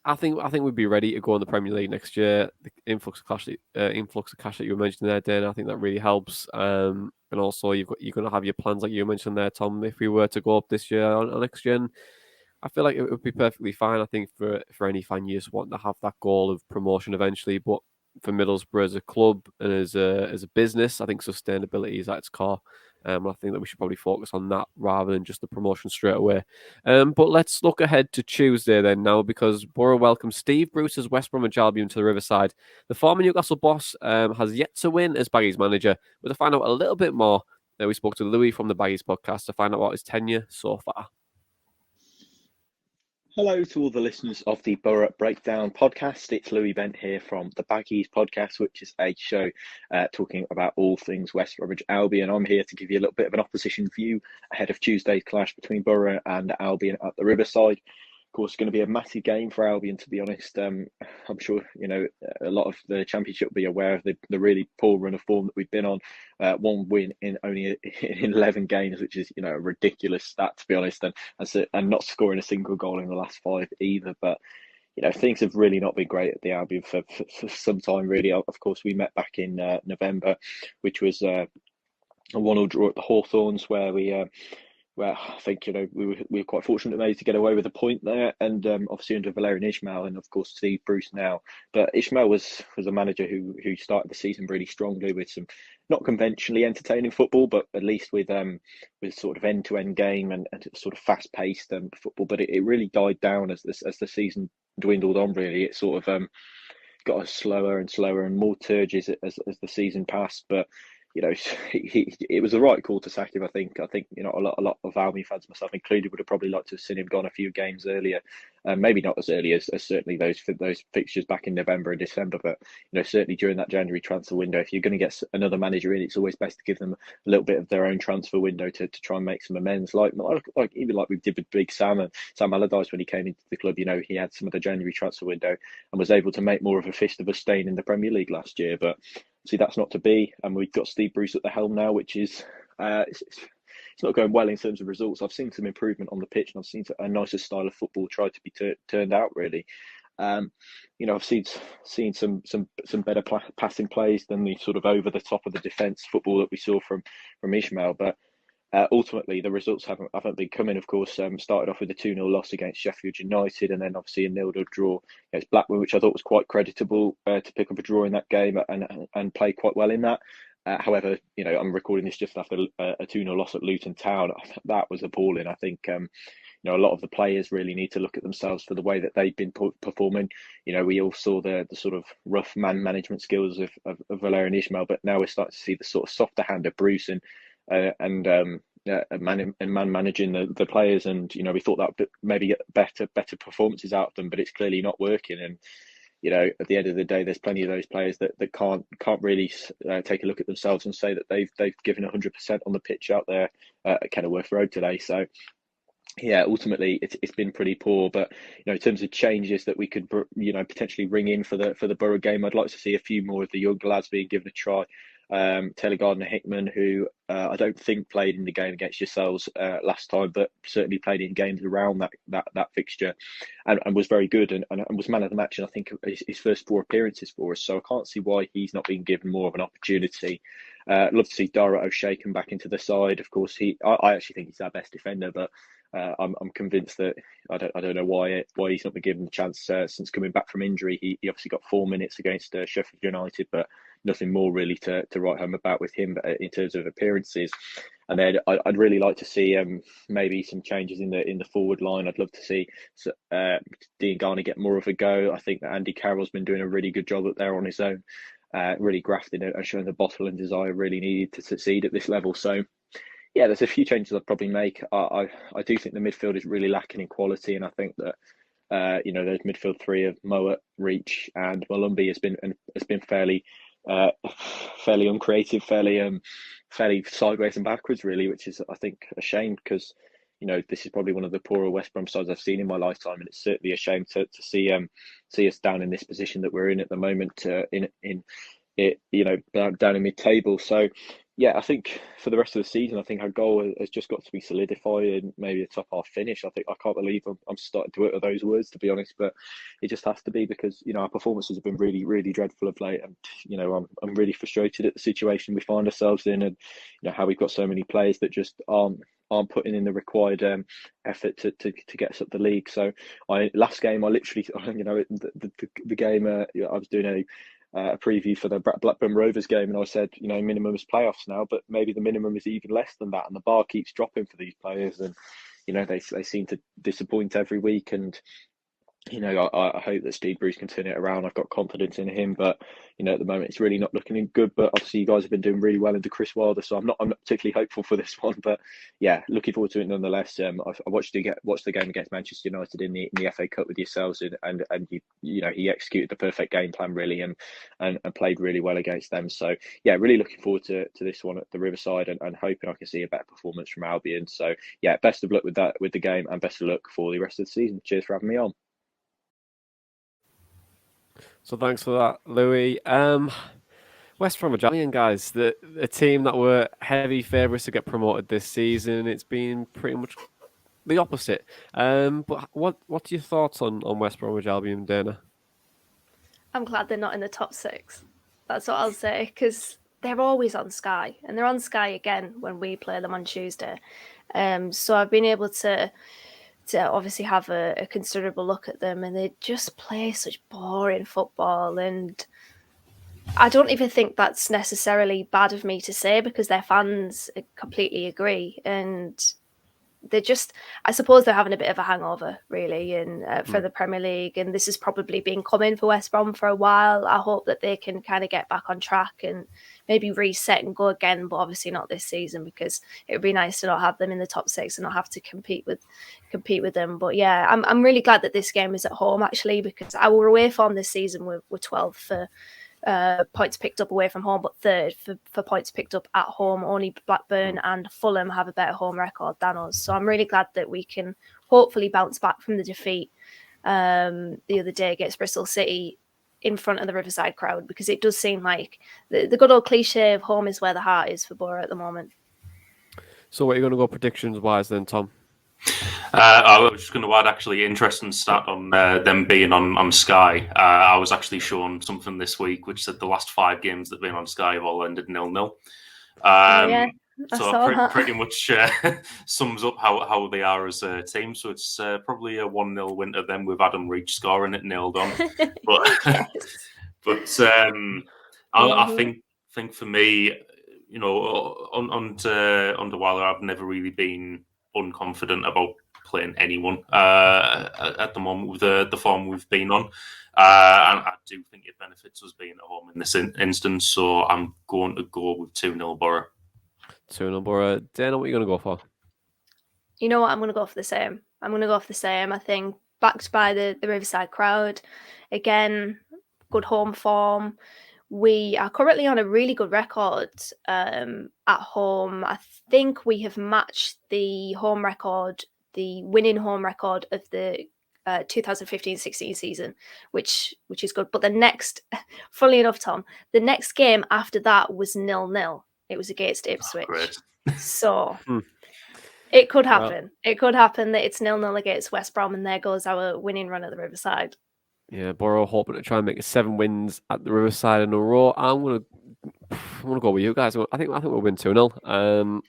I think we'd be ready to go in the Premier League next year. The influx of cash that you were mentioning there, Dan, I think that really helps. And also you're going to have your plans like you mentioned there, Tom. If we were to go up this year or next year, I feel like it would be perfectly fine. I think for any fan, you just want to have that goal of promotion eventually. But for Middlesbrough as a club and as a business, I think sustainability is at its core. I think that we should probably focus on that rather than just the promotion straight away. But let's look ahead to Tuesday then now, because Boro welcomes Steve Bruce's West Brom and Albion to the Riverside. The former Newcastle boss has yet to win as Baggies manager. But to find out a little bit more, we spoke to Louis from the Baggies podcast to find out about his tenure so far. Hello to all the listeners of the Boro Breakdown podcast. It's Louis Bent here from the Baggies podcast, which is a show talking about all things West Bromwich Albion. I'm here to give you a little bit of an opposition view ahead of Tuesday's clash between Boro and Albion at the Riverside. Of course, it's going to be a massive game for Albion, to be honest. I'm sure a lot of the Championship will be aware of the really poor run of form that we've been on. One win in only in 11 games, which is a ridiculous stat, to be honest, and not scoring a single goal in the last 5 either. But things have really not been great at the Albion for some time, really. Of course, we met back in November, which was a 1-1 draw at the Hawthorns, where where I think we were quite fortunate maybe to get away with a point there, and obviously under Valerian Ismail and of course Steve Bruce now. But Ismail was a manager who started the season really strongly with some not conventionally entertaining football, but at least with sort of end-to-end game and sort of fast-paced football. But it really died down as the season dwindled on. Really, it sort of got slower and slower and more turgid as the season passed. But it was the right call to sack him. I think a lot of Albion fans, myself included, would have probably liked to have seen him gone a few games earlier. Maybe not as early as certainly those fixtures back in November and December, but certainly during that January transfer window, if you're going to get another manager in, it's always best to give them a little bit of their own transfer window to try and make some amends. Like we did with Big Sam and Sam Allardyce when he came into the club. He had some of the January transfer window and was able to make more of a fist of a stain in the Premier League last year, but. See, that's not to be, and we've got Steve Bruce at the helm now, which is it's not going well in terms of results. I've seen some improvement on the pitch, and I've seen a nicer style of football try to be turned out. Really, I've seen some better passing plays than the sort of over the top of the defence football that we saw from Ismail, but. Ultimately, the results haven't been coming. Of course, started off with a 2-0 loss against Sheffield United, and then obviously a 0-0 draw against Blackburn, which I thought was quite creditable to pick up a draw in that game and play quite well in that. However, I'm recording this just after a 2-0 loss at Luton Town. That was appalling. I think a lot of the players really need to look at themselves for the way that they've been performing. We all saw the sort of rough man management skills of Valerian Ismail, but now we're starting to see the sort of softer hand of Bruce and man managing the players, and we thought that maybe get better performances out of them, but it's clearly not working. And at the end of the day, there's plenty of those players that can't really take a look at themselves and say that they've given 100% on the pitch out there at Kenilworth Road today. So yeah, ultimately it's been pretty poor. But in terms of changes that we could potentially ring in for the Boro game, I'd like to see a few more of the young lads being given a try. Taylor Gardner-Hickman, who I don't think played in the game against yourselves last time, but certainly played in games around that fixture and was very good and was man of the match in I think his first 4 appearances for us. So I can't see why he's not being given more of an opportunity. Love to see Dara O'Shea come back into the side. Of course, I actually think he's our best defender, but I'm convinced that I don't know why he's not been given the chance since coming back from injury. He obviously got 4 minutes against Sheffield United, but nothing more really to write home about with him in terms of appearances. And then I'd really like to see maybe some changes in the forward line. I'd love to see Dean Garner get more of a go. I think that Andy Carroll's been doing a really good job up there on his own, really grafting it and showing the bottle and desire really needed to succeed at this level. So yeah, there's a few changes I'd probably make. I do think the midfield is really lacking in quality, and I think that those midfield 3 of Mowat, Reach, and Malumbi has been fairly uncreative, fairly sideways and backwards, really, which is I think a shame because this is probably one of the poorer West Brom sides I've seen in my lifetime, and it's certainly a shame to see us down in this position that we're in at the moment, down in mid-table. So yeah, I think for the rest of the season, I think our goal has just got to be solidified and maybe a top half finish. I can't believe I'm starting to utter those words, to be honest, but it just has to be because our performances have been really, really dreadful of late, and I'm really frustrated at the situation we find ourselves in, and how we've got so many players that just aren't putting in the required effort to get us up the league. So last game I literally the game I was doing a preview for the Blackburn Rovers game, and I said, minimum is playoffs now, but maybe the minimum is even less than that, and the bar keeps dropping for these players, and they seem to disappoint every week. And I hope that Steve Bruce can turn it around. I've got confidence in him, but at the moment it's really not looking good. But obviously you guys have been doing really well under Chris Wilder, so I'm not particularly hopeful for this one. But yeah, looking forward to it nonetheless. I watched the game against Manchester United in the FA Cup with yourselves, and he executed the perfect game plan really, and played really well against them. So yeah, really looking forward to this one at the Riverside, and hoping I can see a better performance from Albion. So yeah, best of luck with the game, and best of luck for the rest of the season. Cheers for having me on. So thanks for that, Louis. West Brom Albion, guys, the team that were heavy favourites to get promoted this season. It's been pretty much the opposite. But what's your thoughts on West Bromwich Albion, Dana? I'm glad they're not in the top 6. That's what I'll say, because they're always on Sky, and they're on Sky again when we play them on Tuesday. So I've been able to obviously have a considerable look at them, and they just play such boring football. And I don't even think that's necessarily bad of me to say, because their fans completely agree. And they're just, I suppose they're having a bit of a hangover, really, and for the Premier League. And this has probably been coming for West Brom for a while. I hope that they can kind of get back on track and maybe reset and go again, but obviously not this season, because it would be nice to not have them in the top 6 and not have to compete with them. But yeah, I'm really glad that this game is at home, actually, because our away form this season were 12th for points picked up away from home, but 3rd for points picked up at home. Only Blackburn and Fulham have a better home record than us. So I'm really glad that we can hopefully bounce back from the defeat the other day against Bristol City in front of the Riverside crowd, because it does seem like the good old cliche of home is where the heart is for Boro at the moment. So what are you going to go predictions-wise then, Tom? I was just going to add, actually, interesting stat on them being on Sky. I was actually shown something this week which said the last 5 games that have been on Sky have all ended 0-0. Yeah, so pretty much sums up how they are as a team. So it's probably a 1-0 win to them, with Adam Reach scoring it nailed on. But I think for me, under Wilder, I've never really been unconfident about playing anyone at the moment with the form we've been on, and I do think it benefits us being at home in this instance. So I'm going to go with 2-0 Boro. 2-0 Boro. Dana, what are you going to go for? You know what? I'm going to go for the same. I think backed by the Riverside crowd. Again, good home form. We are currently on a really good record at home. I think we have matched the winning home record of the 2015-16 season, which is good. But the next, funnily enough, Tom, the next game after that was 0-0. It was against Ipswich. So it could happen. Well, it could happen that it's 0-0 against West Brom, and there goes our winning run at the Riverside. Yeah, Boro hoping to try and make it 7 wins at the Riverside in a row. I'm gonna go with you guys. I think we'll win 2-0.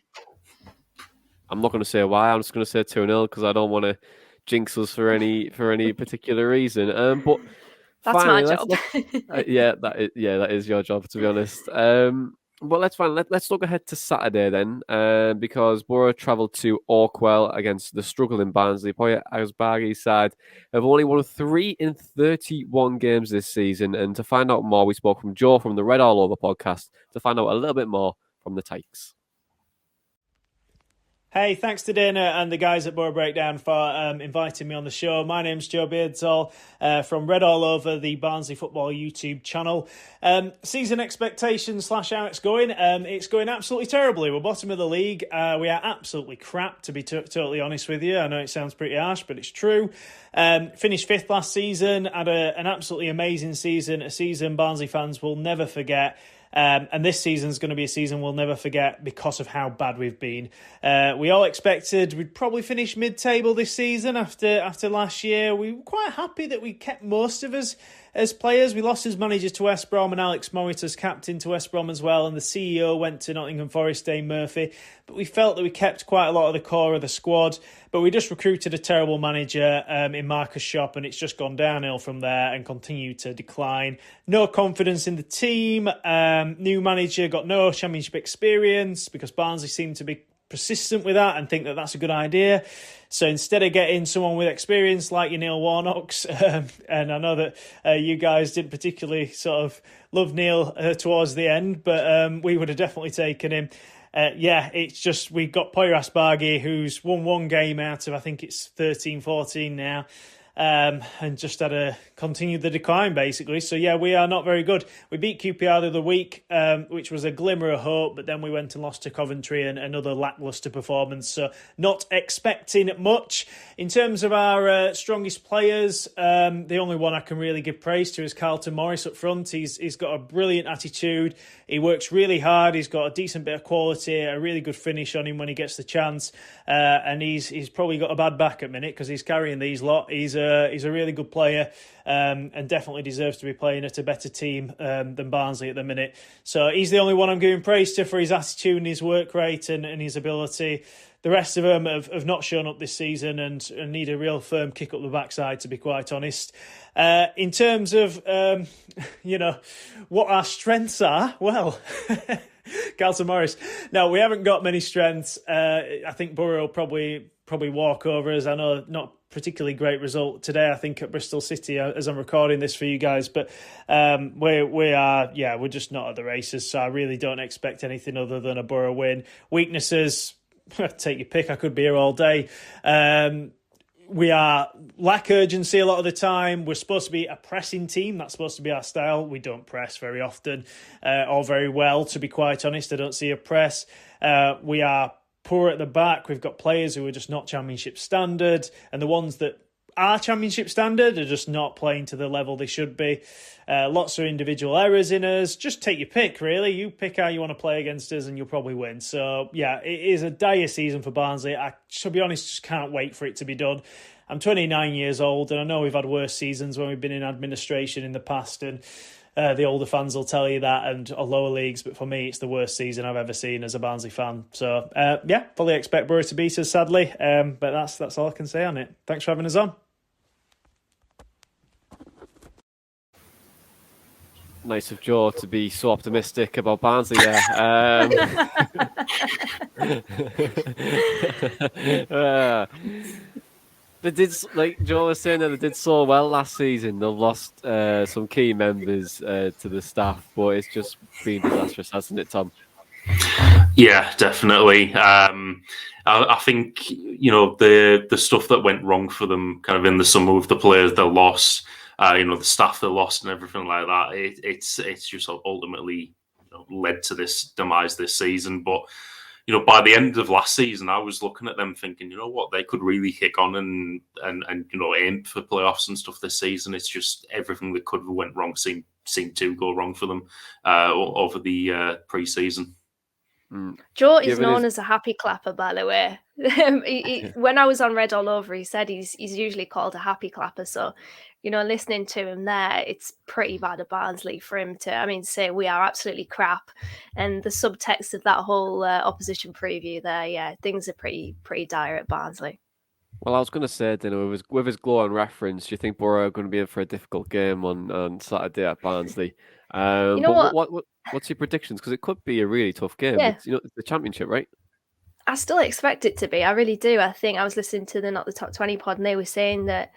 I'm not going to say why. I'm just going to say 2-0 because I don't want to jinx us for any particular reason. But that's finally, my job. that is your job, to be honest. But let's look ahead to Saturday then, because Boro travelled to Orkwell against the struggling Barnsley. Poya Asbaghi's side have only won 3 in 31 games this season. And to find out more, we spoke from Joe from the Red All Over podcast to find out a little bit more from the Tykes. Hey, thanks to Dana and the guys at Boro Breakdown for inviting me on the show. My name's Joe Beardsall from Red All Over, the Barnsley Football YouTube channel. Season expectations / how it's going. It's going absolutely terribly. We're bottom of the league. We are absolutely crap, to be totally honest with you. I know it sounds pretty harsh, but it's true. Finished 5th last season, had an absolutely amazing season, a season Barnsley fans will never forget. And this season's going to be a season we'll never forget because of how bad we've been. We all expected we'd probably finish mid-table this season after last year. We were quite happy that we kept most of us as players. We lost as managers to West Brom and Alex Morris as captain to West Brom as well, and the CEO went to Nottingham Forest, Dane Murphy. But we felt that we kept quite a lot of the core of the squad, but we just recruited a terrible manager in Marcus Shop, and it's just gone downhill from there and continued to decline. No confidence in the team. New manager, got no championship experience because Barnsley seemed to be persistent with that and think that that's a good idea. So instead of getting someone with experience like your Neil Warnocks, and I know that you guys didn't particularly sort of love Neil towards the end, but we would have definitely taken him. It's just we got Pierro Asbaghi, who's won one game out of, I think it's 13, 14 now, and just had to continue the decline, basically. So, yeah, we are not very good. We beat QPR the other week, which was a glimmer of hope, but then we went and lost to Coventry and another lacklustre performance. So, not expecting much. In terms of our strongest players, the only one I can really give praise to is Carlton Morris up front. He's got a brilliant attitude. He works really hard. He's got a decent bit of quality, a really good finish on him when he gets the chance. And he's probably got a bad back at minute because he's carrying these lot. He's a really good player and definitely deserves to be playing at a better team than Barnsley at the minute. So he's the only one I'm giving praise to for his attitude and his work rate and his ability. The rest of them have not shown up this season and need a real firm kick up the backside, to be quite honest. In terms of, what our strengths are, well... Carlton Morris. No, we haven't got many strengths. I think Boro will probably walk over us. I know not particularly great result today, I think, at Bristol City as I'm recording this for you guys. But we're just not at the races. So I really don't expect anything other than a Boro win. Weaknesses, take your pick. I could be here all day. We lack urgency a lot of the time. We're supposed to be a pressing team. That's supposed to be our style. We don't press very often or very well, to be quite honest. I don't see a press. We are poor at the back. We've got players who are just not championship standard, and the ones that are championship standard are just not playing to the level they should be. Lots of individual errors in us. Just take your pick, really. You pick how you want to play against us and you'll probably win. So, yeah, it is a dire season for Barnsley. I, to be honest, just can't wait for it to be done. I'm 29 years old, and I know we've had worse seasons when we've been in administration in the past, and the older fans will tell you that, and lower leagues, but for me, it's the worst season I've ever seen as a Barnsley fan. So, fully expect Boro to beat us, sadly, but that's all I can say on it. Thanks for having us on. Nice of Joe to be so optimistic about Barnsley there. They did, like Joe was saying, they did so well last season. They've lost some key members to the staff, but it's just been disastrous, hasn't it, Tom? Yeah, definitely. I think, the stuff that went wrong for them kind of in the summer with the players they lost, the staff they lost and everything like that, it's just ultimately led to this demise this season. But by the end of last season, I was looking at them thinking, they could really kick on and aim for playoffs and stuff this season. It's just everything that could have went wrong seemed to go wrong for them over the pre-season. Joe is known as a happy clapper, by the way. When I was on Red All Over, he said he's usually called a happy clapper. So, listening to him there, it's pretty bad at Barnsley for him to, say we are absolutely crap. And the subtext of that whole opposition preview there, yeah, things are pretty dire at Barnsley. Well, I was going to say, with his glowing reference, do you think Boro are going to be in for a difficult game on Saturday at Barnsley? What's your predictions? Because it could be a really tough game. Yeah. It's the championship, right? I still expect it to be. I really do. I think I was listening to the Not the Top 20 pod, and they were saying that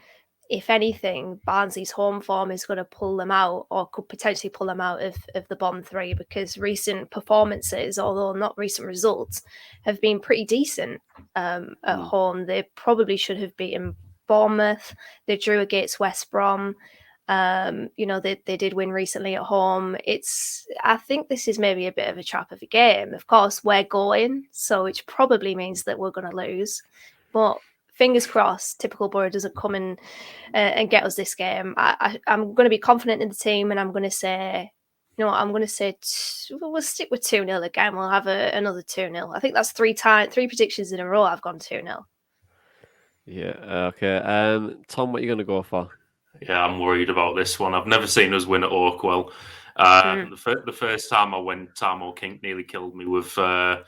if anything, Barnsley's home form is going to pull them out, or could potentially pull them out of the bottom three, because recent performances, although not recent results, have been pretty decent at home. They probably should have beaten Bournemouth. They drew against West Brom. They did win recently at home. I think this is maybe a bit of a trap of a game. Of course, we're going, so which probably means that we're going to lose. But fingers crossed, typical Boro doesn't come in and get us this game. I'm going to be confident in the team, and I'm going to say, we'll stick with 2-0 again. We'll have another 2-0. I think that's three predictions in a row I've gone 2-0. Yeah, okay. Tom, what are you going to go for? Yeah, I'm worried about this one. I've never seen us win at Oakwell. The first time I went, Tamo King nearly killed me with a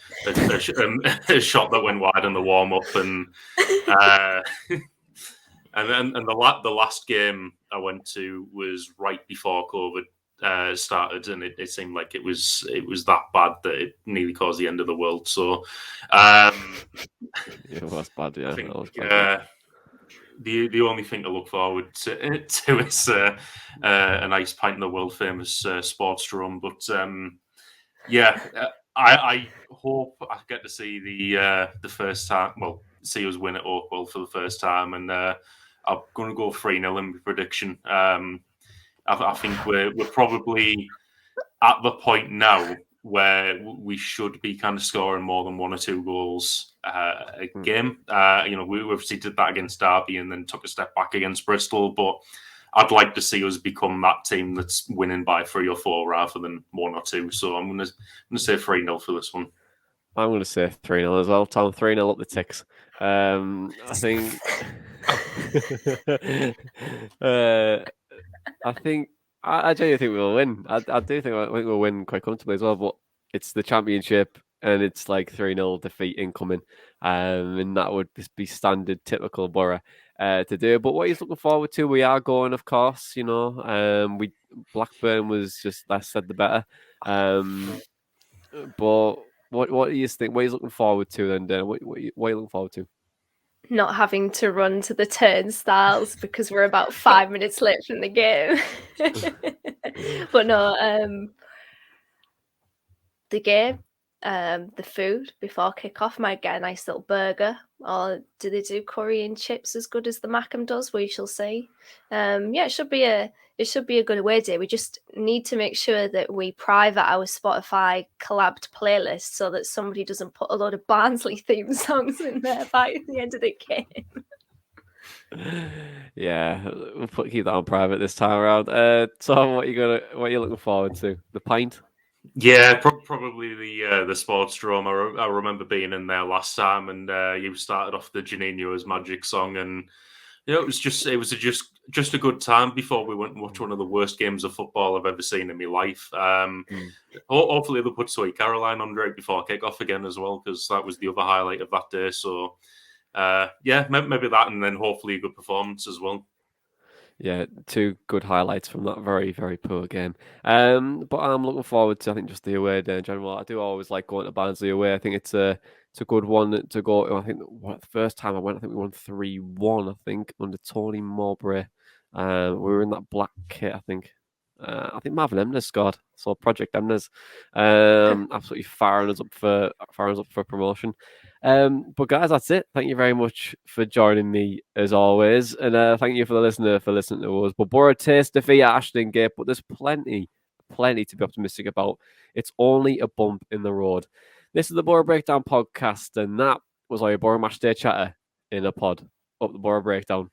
shot that went wide in the warm up, and then the last game I went to was right before COVID started, and it seemed like it was that bad that it nearly caused the end of the world. So, it was bad. Yeah, I think, that was bad. the only thing to look forward to is a nice pint in the world famous sports drum. But I hope I get to see the first time. Well, see us win at Oakwell for the first time, and I'm going to go 3-0 in my prediction. I think we're probably at the point now where we should be kind of scoring more than 1 or 2 goals a game. We obviously did that against Derby and then took a step back against Bristol, but I'd like to see us become that team that's winning by 3 or 4 rather than 1 or 2. So I'm going to say 3-0 for this one. I'm going to say 3-0 as well. Tom, 3-0 up the ticks. I think. I genuinely think we'll win. I do think we'll win quite comfortably as well. But it's the championship, and it's like 3-0 defeat incoming, and that would be standard, typical Boro to do. But what he's looking forward to, we are going, of course. Blackburn was just less said the better. But what do you think? What are you looking forward to then, Dan? What are you looking forward to? Not having to run to the turnstiles because we're about 5 minutes late from the game. But no, the game, the food before kick-off, might get a nice little burger. Or do they do curry and chips as good as the Mackem does? We shall see. It should be a good away day. We just need to make sure that we private our Spotify collabed playlist so that somebody doesn't put a load of Barnsley theme songs in there by the end of the game. Yeah, we'll keep that on private this time around. Tom, what are you looking forward to? The pint? Yeah, probably the sports drum. I remember being in there last time, and you started off the Janino's Magic song, and it was just a good time before we went and watched one of the worst games of football I've ever seen in my life. Hopefully they'll put Sweet Caroline on right before kickoff again as well, because that was the other highlight of that day. So maybe that, and then hopefully a good performance as well. Yeah, 2 good highlights from that very, very poor game. But I'm looking forward to, I think, just the away day in general. I do always like going to Barnsley away. I think it's a good one to go. I think the first time I went, I think we won 3-1, I think, under Tony Mowbray. We were in that black kit, I think. I think Marvin Emnes scored. So Project Emnes, absolutely firing us up for promotion. But guys, that's it. Thank you very much for joining me as always, and thank you for the listener for listening to us. But Boro taste defeat at Ashton Gate, but there's plenty to be optimistic about. It's only a bump in the road. This is the Boro Breakdown podcast, and that was our Boro Match Day chatter in a pod. Up the Boro Breakdown.